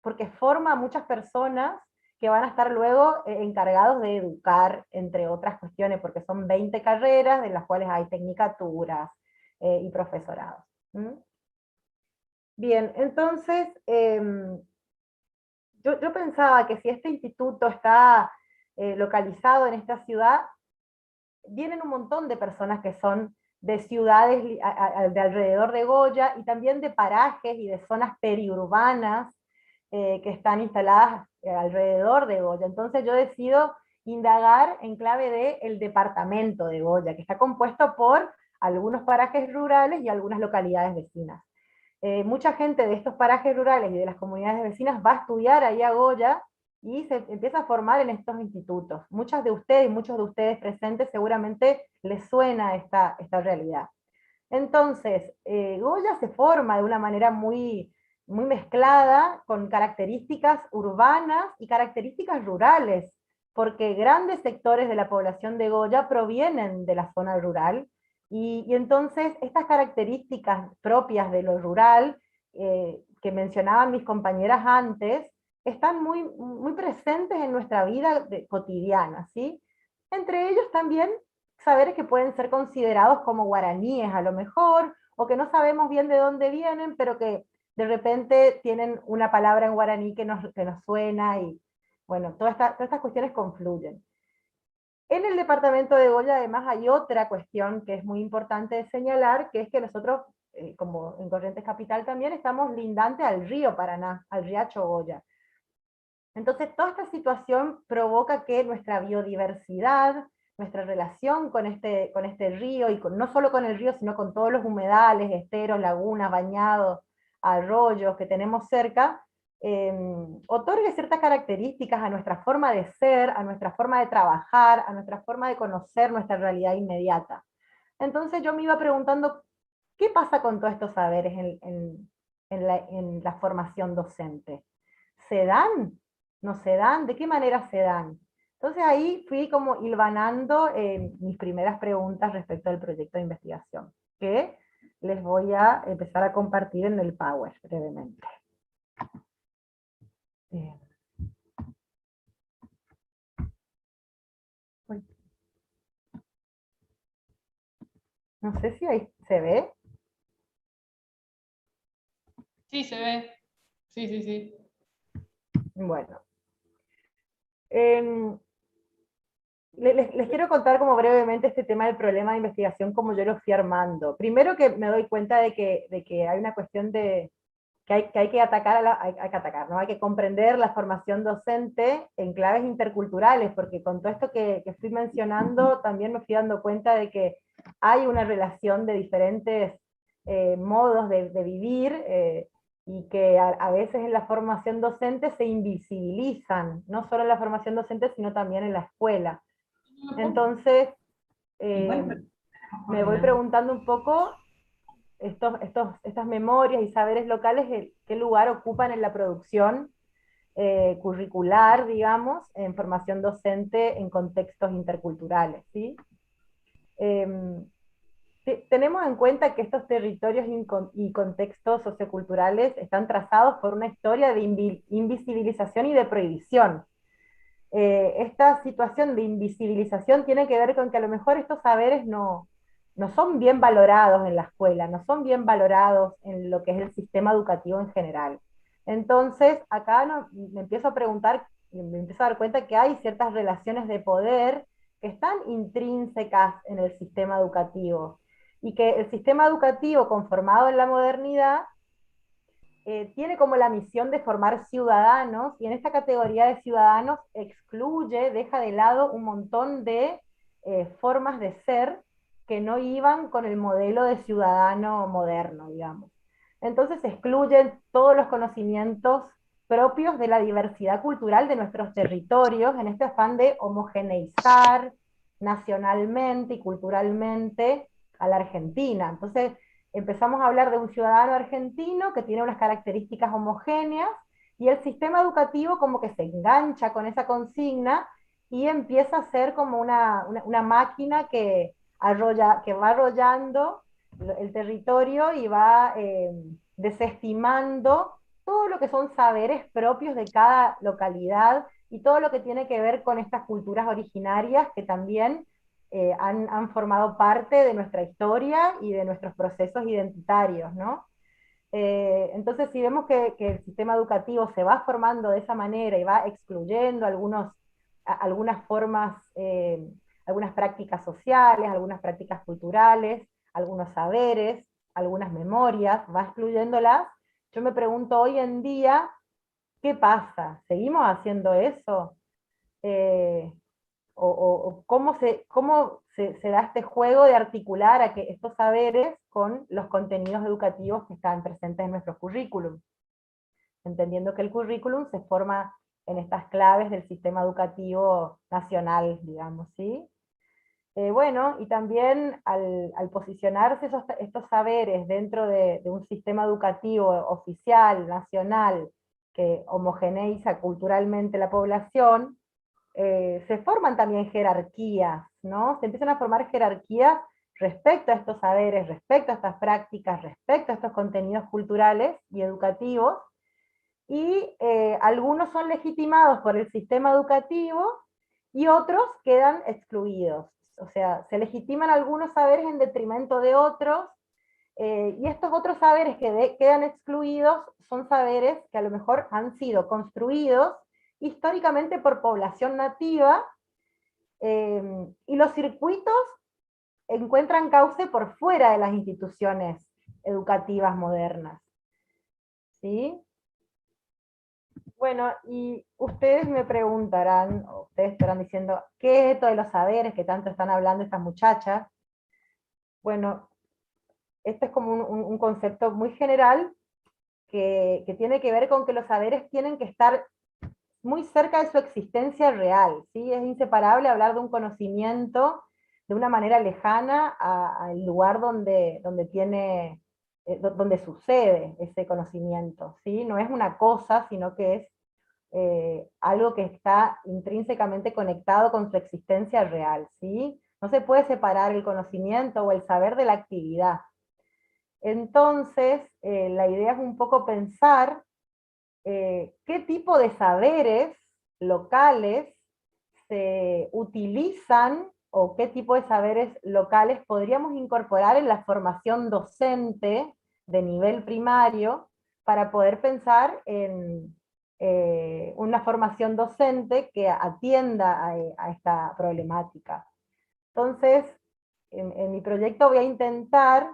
porque forma a muchas personas que van a estar luego encargados de educar, entre otras cuestiones, porque son 20 carreras, de las cuales hay tecnicaturas y profesorados. Bien, entonces, yo pensaba que si este instituto está localizado en esta ciudad, vienen un montón de personas que son de ciudades de alrededor de Goya, y también de parajes y de zonas periurbanas que están instaladas alrededor de Goya. Entonces yo decido indagar en clave de el departamento de Goya, que está compuesto por algunos parajes rurales y algunas localidades vecinas. Mucha gente de estos parajes rurales y de las comunidades vecinas va a estudiar ahí a Goya, y se empieza a formar en estos institutos. Muchas de ustedes y muchos de ustedes presentes seguramente les suena esta realidad. Entonces, Goya se forma de una manera muy mezclada, con características urbanas y características rurales, porque grandes sectores de la población de Goya provienen de la zona rural, y entonces estas características propias de lo rural, que mencionaban mis compañeras antes, están muy presentes en nuestra vida cotidiana, ¿sí? Entre ellos también saberes que pueden ser considerados como guaraníes a lo mejor, o que no sabemos bien de dónde vienen, pero que de repente tienen una palabra en guaraní que nos suena, y bueno, todas estas cuestiones confluyen. En el departamento de Goya además hay otra cuestión que es muy importante de señalar, que es que nosotros, como en Corrientes Capital también, estamos lindantes al río Paraná, al riacho Goya. Entonces toda esta situación provoca que nuestra biodiversidad, nuestra relación con este río, y no solo con el río, sino con todos los humedales, esteros, lagunas, bañados, arroyos que tenemos cerca, otorgue ciertas características a nuestra forma de ser, a nuestra forma de trabajar, a nuestra forma de conocer nuestra realidad inmediata. Entonces yo me iba preguntando, ¿qué pasa con todos estos saberes en la formación docente? ¿Se dan? ¿No se dan? ¿De qué manera se dan? Entonces ahí fui como hilvanando mis primeras preguntas respecto al proyecto de investigación, que les voy a empezar a compartir en el Power brevemente. No sé si ahí se ve. Sí, se ve. Sí, sí, sí. Bueno. Les quiero contar como brevemente este tema del problema de investigación, como yo lo fui armando. Primero que me doy cuenta de que hay una cuestión de que hay que atacar, ¿no? Hay que comprender la formación docente en claves interculturales, porque con todo esto que estoy mencionando también me fui dando cuenta de que hay una relación de diferentes modos de vivir, y que a veces en la formación docente se invisibilizan, no solo en la formación docente, sino también en la escuela. Entonces, me voy preguntando un poco estas memorias y saberes locales, qué lugar ocupan en la producción curricular, digamos, en formación docente en contextos interculturales, ¿sí? Tenemos en cuenta que estos territorios y contextos socioculturales están trazados por una historia de invisibilización y de prohibición. Esta situación de invisibilización tiene que ver con que a lo mejor estos saberes no son bien valorados en la escuela, no son bien valorados en lo que es el sistema educativo en general. Entonces, acá me empiezo a preguntar, me empiezo a dar cuenta que hay ciertas relaciones de poder que están intrínsecas en el sistema educativo, y que el sistema educativo conformado en la modernidad tiene como la misión de formar ciudadanos, y en esta categoría de ciudadanos excluye, deja de lado un montón de formas de ser que no iban con el modelo de ciudadano moderno, digamos. Entonces excluyen todos los conocimientos propios de la diversidad cultural de nuestros territorios, en este afán de homogeneizar nacionalmente y culturalmente a la Argentina. Entonces empezamos a hablar de un ciudadano argentino que tiene unas características homogéneas, y el sistema educativo como que se engancha con esa consigna y empieza a ser como una máquina que va arrollando el territorio y va desestimando todo lo que son saberes propios de cada localidad, y todo lo que tiene que ver con estas culturas originarias que también han formado parte de nuestra historia y de nuestros procesos identitarios, ¿no? Entonces, si vemos que el sistema educativo se va formando de esa manera y va excluyendo algunas formas, algunas prácticas sociales, algunas prácticas culturales, algunos saberes, algunas memorias, va excluyéndolas, yo me pregunto hoy en día ¿qué pasa? ¿Seguimos haciendo eso? O cómo se da este juego de articular a que estos saberes con los contenidos educativos que están presentes en nuestro currículum. Entendiendo que el currículum se forma en estas claves del sistema educativo nacional, digamos, ¿sí? Bueno, y también al posicionarse estos saberes dentro de un sistema educativo oficial, nacional, que homogeneiza culturalmente la población, se forman también jerarquías, ¿no? Se empiezan a formar jerarquías respecto a estos saberes, respecto a estas prácticas, respecto a estos contenidos culturales y educativos, y algunos son legitimados por el sistema educativo y otros quedan excluidos. O sea, se legitiman algunos saberes en detrimento de otros, y estos otros saberes que quedan excluidos son saberes que a lo mejor han sido construidos históricamente por población nativa, y los circuitos encuentran cauce por fuera de las instituciones educativas modernas. ¿Sí? Bueno, y ustedes me preguntarán, o ustedes estarán diciendo, ¿qué es esto de los saberes que tanto están hablando estas muchachas? Bueno, este es como un concepto muy general que tiene que ver con que los saberes tienen que estar muy cerca de su existencia real, ¿sí? Es inseparable hablar de un conocimiento de una manera lejana al lugar donde sucede ese conocimiento, ¿sí? No es una cosa, sino que es algo que está intrínsecamente conectado con su existencia real, ¿sí? No se puede separar el conocimiento o el saber de la actividad. Entonces, la idea es un poco pensar qué tipo de saberes locales se utilizan, o qué tipo de saberes locales podríamos incorporar en la formación docente de nivel primario para poder pensar en una formación docente que atienda a esta problemática. Entonces, en mi proyecto voy a intentar,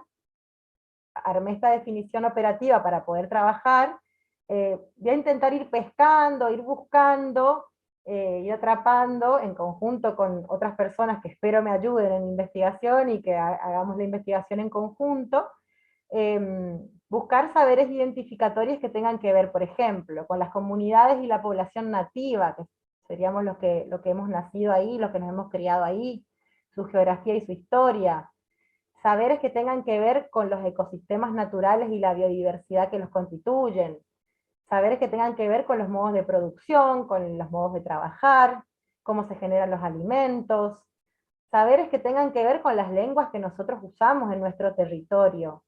armé esta definición operativa para poder trabajar, voy a intentar ir pescando, ir buscando, ir atrapando en conjunto con otras personas que espero me ayuden en mi investigación y que hagamos la investigación en conjunto, buscar saberes identificatorios que tengan que ver, por ejemplo, con las comunidades y la población nativa, que seríamos los que hemos nacido ahí, los que nos hemos criado ahí, su geografía y su historia. Saberes que tengan que ver con los ecosistemas naturales y la biodiversidad que los constituyen. Saberes que tengan que ver con los modos de producción, con los modos de trabajar, cómo se generan los alimentos. Saberes que tengan que ver con las lenguas que nosotros usamos en nuestro territorio.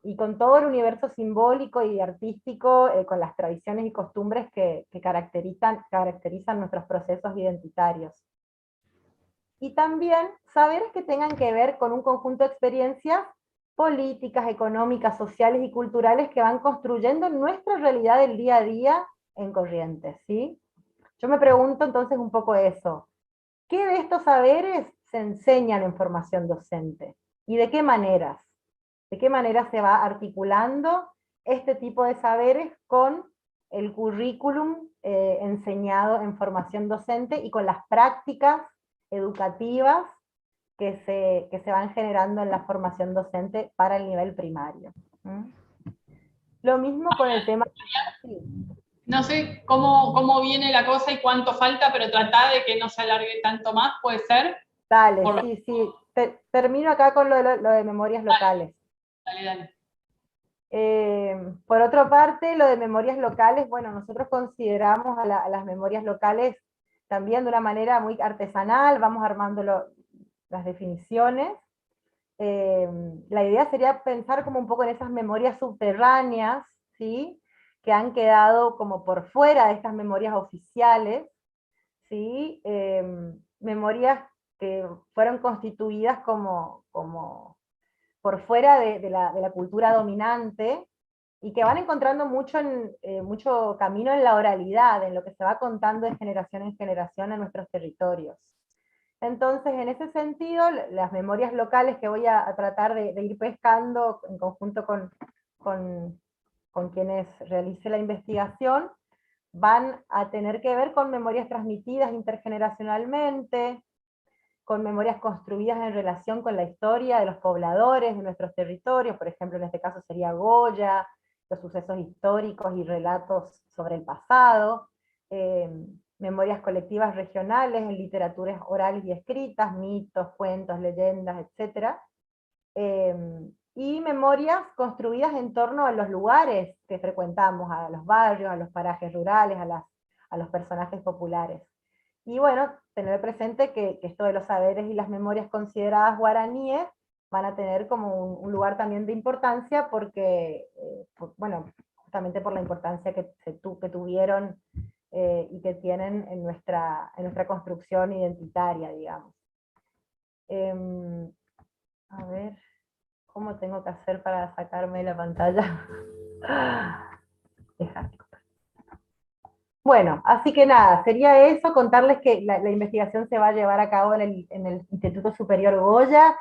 Y con todo el universo simbólico y artístico, con las tradiciones y costumbres que caracterizan nuestros procesos identitarios. Y también saberes que tengan que ver con un conjunto de experiencias políticas, económicas, sociales y culturales que van construyendo nuestra realidad del día a día en Corrientes, ¿sí? Yo me pregunto entonces un poco eso. ¿Qué de estos saberes se enseñan en formación docente? ¿Y de qué maneras? ¿De qué manera se va articulando este tipo de saberes con el currículum enseñado en formación docente y con las prácticas educativas que se van generando en la formación docente para el nivel primario? Lo mismo con el tema... No sé cómo viene la cosa y cuánto falta, pero tratá de que no se alargue tanto más, ¿puede ser? Dale, sí. Termino acá con lo de memorias locales. Dale. Por otra parte, lo de memorias locales, bueno, nosotros consideramos a las memorias locales también de una manera muy artesanal, vamos armando las definiciones. La idea sería pensar como un poco en esas memorias subterráneas, ¿sí? Que han quedado como por fuera de estas memorias oficiales, ¿sí? Memorias que fueron constituidas como por fuera de la cultura dominante, y que van encontrando mucho camino en la oralidad, en lo que se va contando de generación en generación en nuestros territorios. Entonces, en ese sentido, las memorias locales que voy a tratar de ir pescando en conjunto con quienes realice la investigación, van a tener que ver con memorias transmitidas intergeneracionalmente, con memorias construidas en relación con la historia de los pobladores de nuestros territorios, por ejemplo en este caso sería Goya, los sucesos históricos y relatos sobre el pasado, memorias colectivas regionales en literaturas orales y escritas, mitos, cuentos, leyendas, etc. Y memorias construidas en torno a los lugares que frecuentamos, a los barrios, a los parajes rurales, a los personajes populares. Y bueno, tener presente que esto de los saberes y las memorias consideradas guaraníes van a tener como un lugar también de importancia porque, bueno, justamente por la importancia que tuvieron y que tienen en nuestra construcción identitaria, digamos. A ver, ¿cómo tengo que hacer para sacarme la pantalla? Déjame. Bueno, así que nada, sería eso, contarles que la investigación se va a llevar a cabo en el Instituto Superior Goya,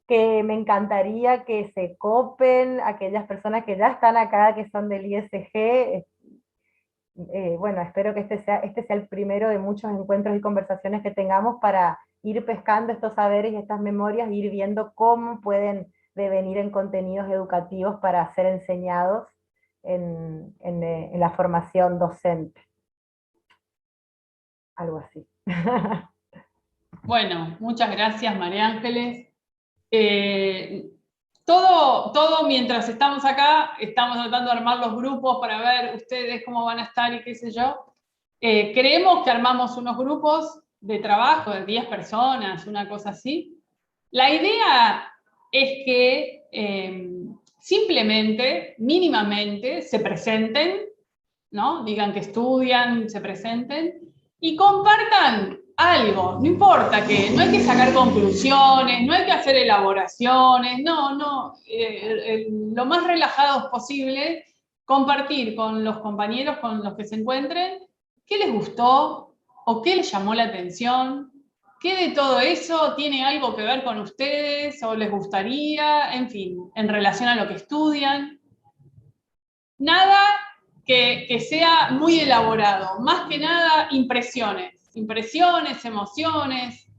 que me encantaría que se copen aquellas personas que ya están acá, que son del ISG. Bueno, espero que este sea el primero de muchos encuentros y conversaciones que tengamos para ir pescando estos saberes y estas memorias e ir viendo cómo pueden devenir en contenidos educativos para ser enseñados en la formación docente. Algo así. Bueno, muchas gracias, María Ángeles. Todo mientras estamos acá, estamos tratando de armar los grupos para ver ustedes cómo van a estar y qué sé yo. Creemos que armamos unos grupos de trabajo de 10 personas, una cosa así. La idea es que simplemente, mínimamente, se presenten, ¿no? Digan que estudian, se presenten, y compartan algo, no importa que, no hay que sacar conclusiones, no hay que hacer elaboraciones, no, lo más relajados posible, compartir con los compañeros con los que se encuentren, qué les gustó, o qué les llamó la atención, qué de todo eso tiene algo que ver con ustedes, o les gustaría, en fin, en relación a lo que estudian. Nada que sea muy elaborado, más que nada impresiones, emociones,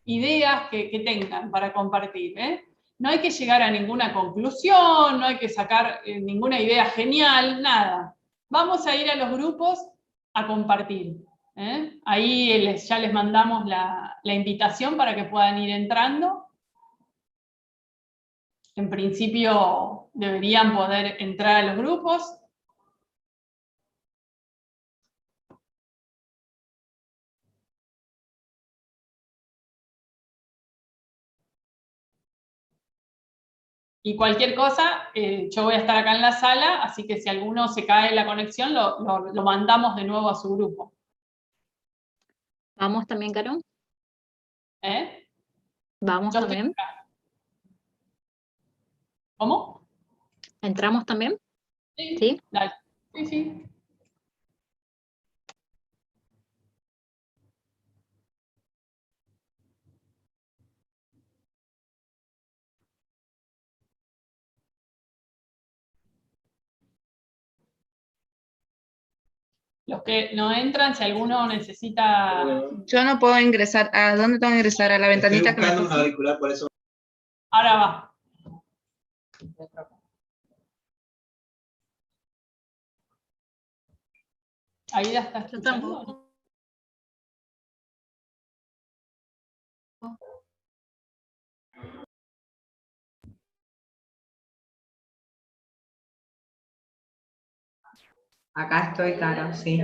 ideas que tengan para compartir. No hay que llegar a ninguna conclusión, no hay que sacar ninguna idea genial, nada. Vamos a ir a los grupos a compartir. Ahí ya les mandamos la invitación para que puedan ir entrando. En principio deberían poder entrar a los grupos. Y cualquier cosa, yo voy a estar acá en la sala, así que si alguno se cae la conexión, lo mandamos de nuevo a su grupo. ¿Vamos también, Caro? ¿Vamos también? ¿Cómo? ¿Entramos también? Sí. ¿Sí? Dale. Sí. Los que no entran, si alguno necesita... Yo no puedo ingresar. ¿A dónde tengo que ingresar? ¿A la ventanita que me un auricular, por eso. Ahora va. Ahí ya está escuchando. Acá estoy, Caro, sí.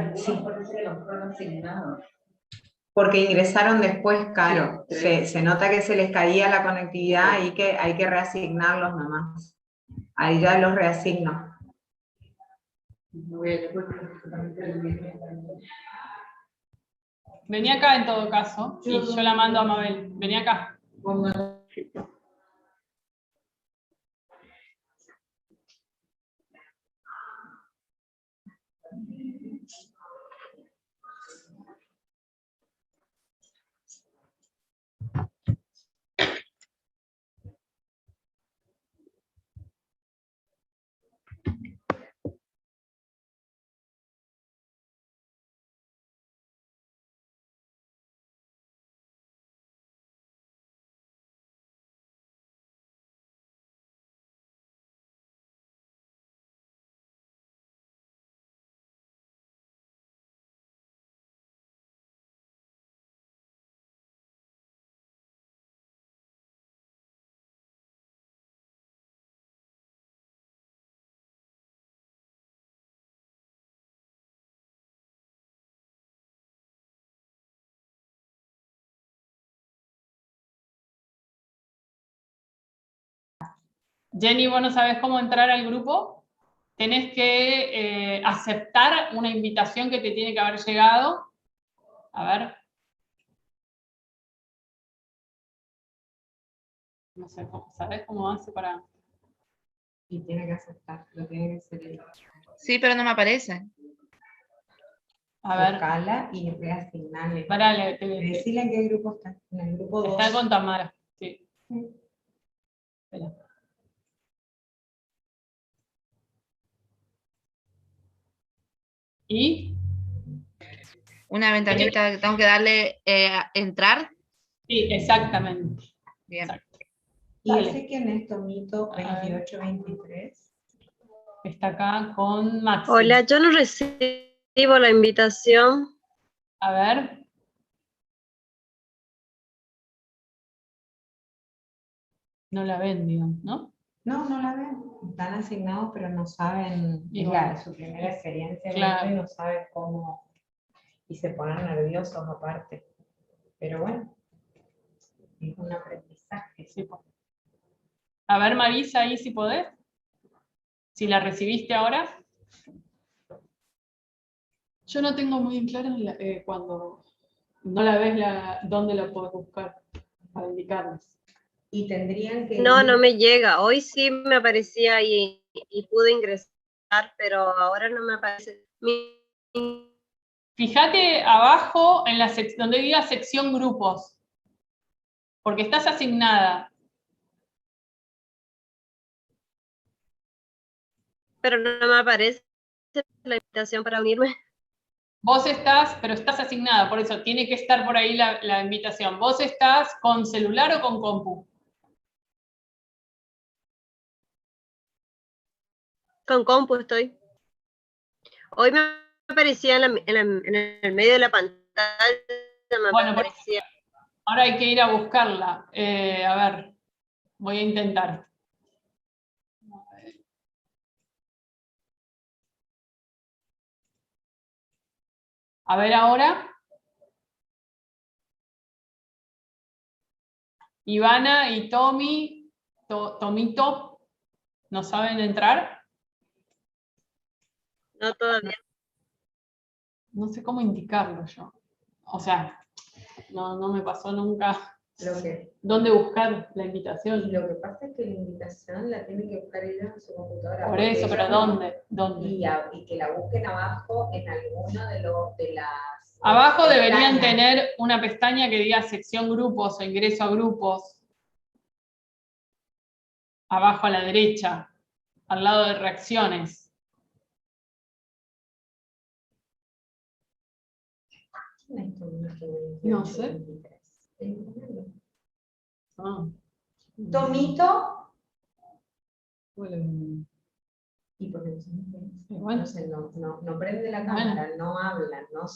Porque ingresaron después, Caro. Se nota que se les caía la conectividad y que hay que reasignarlos nomás. Ahí ya los reasigno. Vení acá en todo caso, y yo la mando a Mabel. Vení acá. Jenny, ¿vos no sabés cómo entrar al grupo? Tenés que aceptar una invitación que te tiene que haber llegado. A ver. No sé, ¿sabés cómo hace para...? Y tiene que aceptar, lo tiene que hacer él. Sí, pero no me aparece. A ver. Buscala y reasignarle. Parale, Decirle en qué grupo está. En el grupo 2. Está con Tamara, sí. Espera. ¿Y? Una ventanita que tengo que darle entrar. Sí, exactamente. Bien. Exacto. Y Dale. ese quién es, Tomito 2823. Está acá con Maxi. Hola, yo no recibo la invitación. A ver. No la ven, digamos, ¿no? No, no la ven. Están asignados, pero no saben, Y es bueno, su primera experiencia, claro. y no saben cómo, y se ponen nerviosos aparte. Pero bueno, es un aprendizaje. Sí, pues. A ver, Marisa, ahí si podés. Si la recibiste ahora. Yo no tengo muy en claro cuando no la ves, dónde la puedes buscar para indicarles. Y tendrían que No, ir... no me llega. Hoy sí me aparecía y pude ingresar, pero ahora no me aparece. Fíjate abajo en la donde diga sección grupos, porque estás asignada. Pero no me aparece la invitación para unirme. Vos estás, pero estás asignada, por eso tiene que estar por ahí la invitación. ¿Vos estás con celular o con compu? Con compu estoy. Hoy me aparecía en el medio de la pantalla. Bueno, ahora hay que ir a buscarla. A ver, voy a intentar. A ver ahora. Ivana y Tommy, Tomito, ¿no saben entrar? No, todavía. No sé cómo indicarlo yo. O sea, no me pasó nunca dónde buscar la invitación. Y lo que pasa es que la invitación la tienen que buscar ellos en su computadora. Por eso, pero ¿dónde? Y que la busquen abajo en alguno de las... Abajo pestañas. deberían tener una pestaña que diga sección grupos o ingreso a grupos. Abajo a la derecha, al lado de reacciones. No sé. Tomito. Y porque no prende la cámara, no hablan, no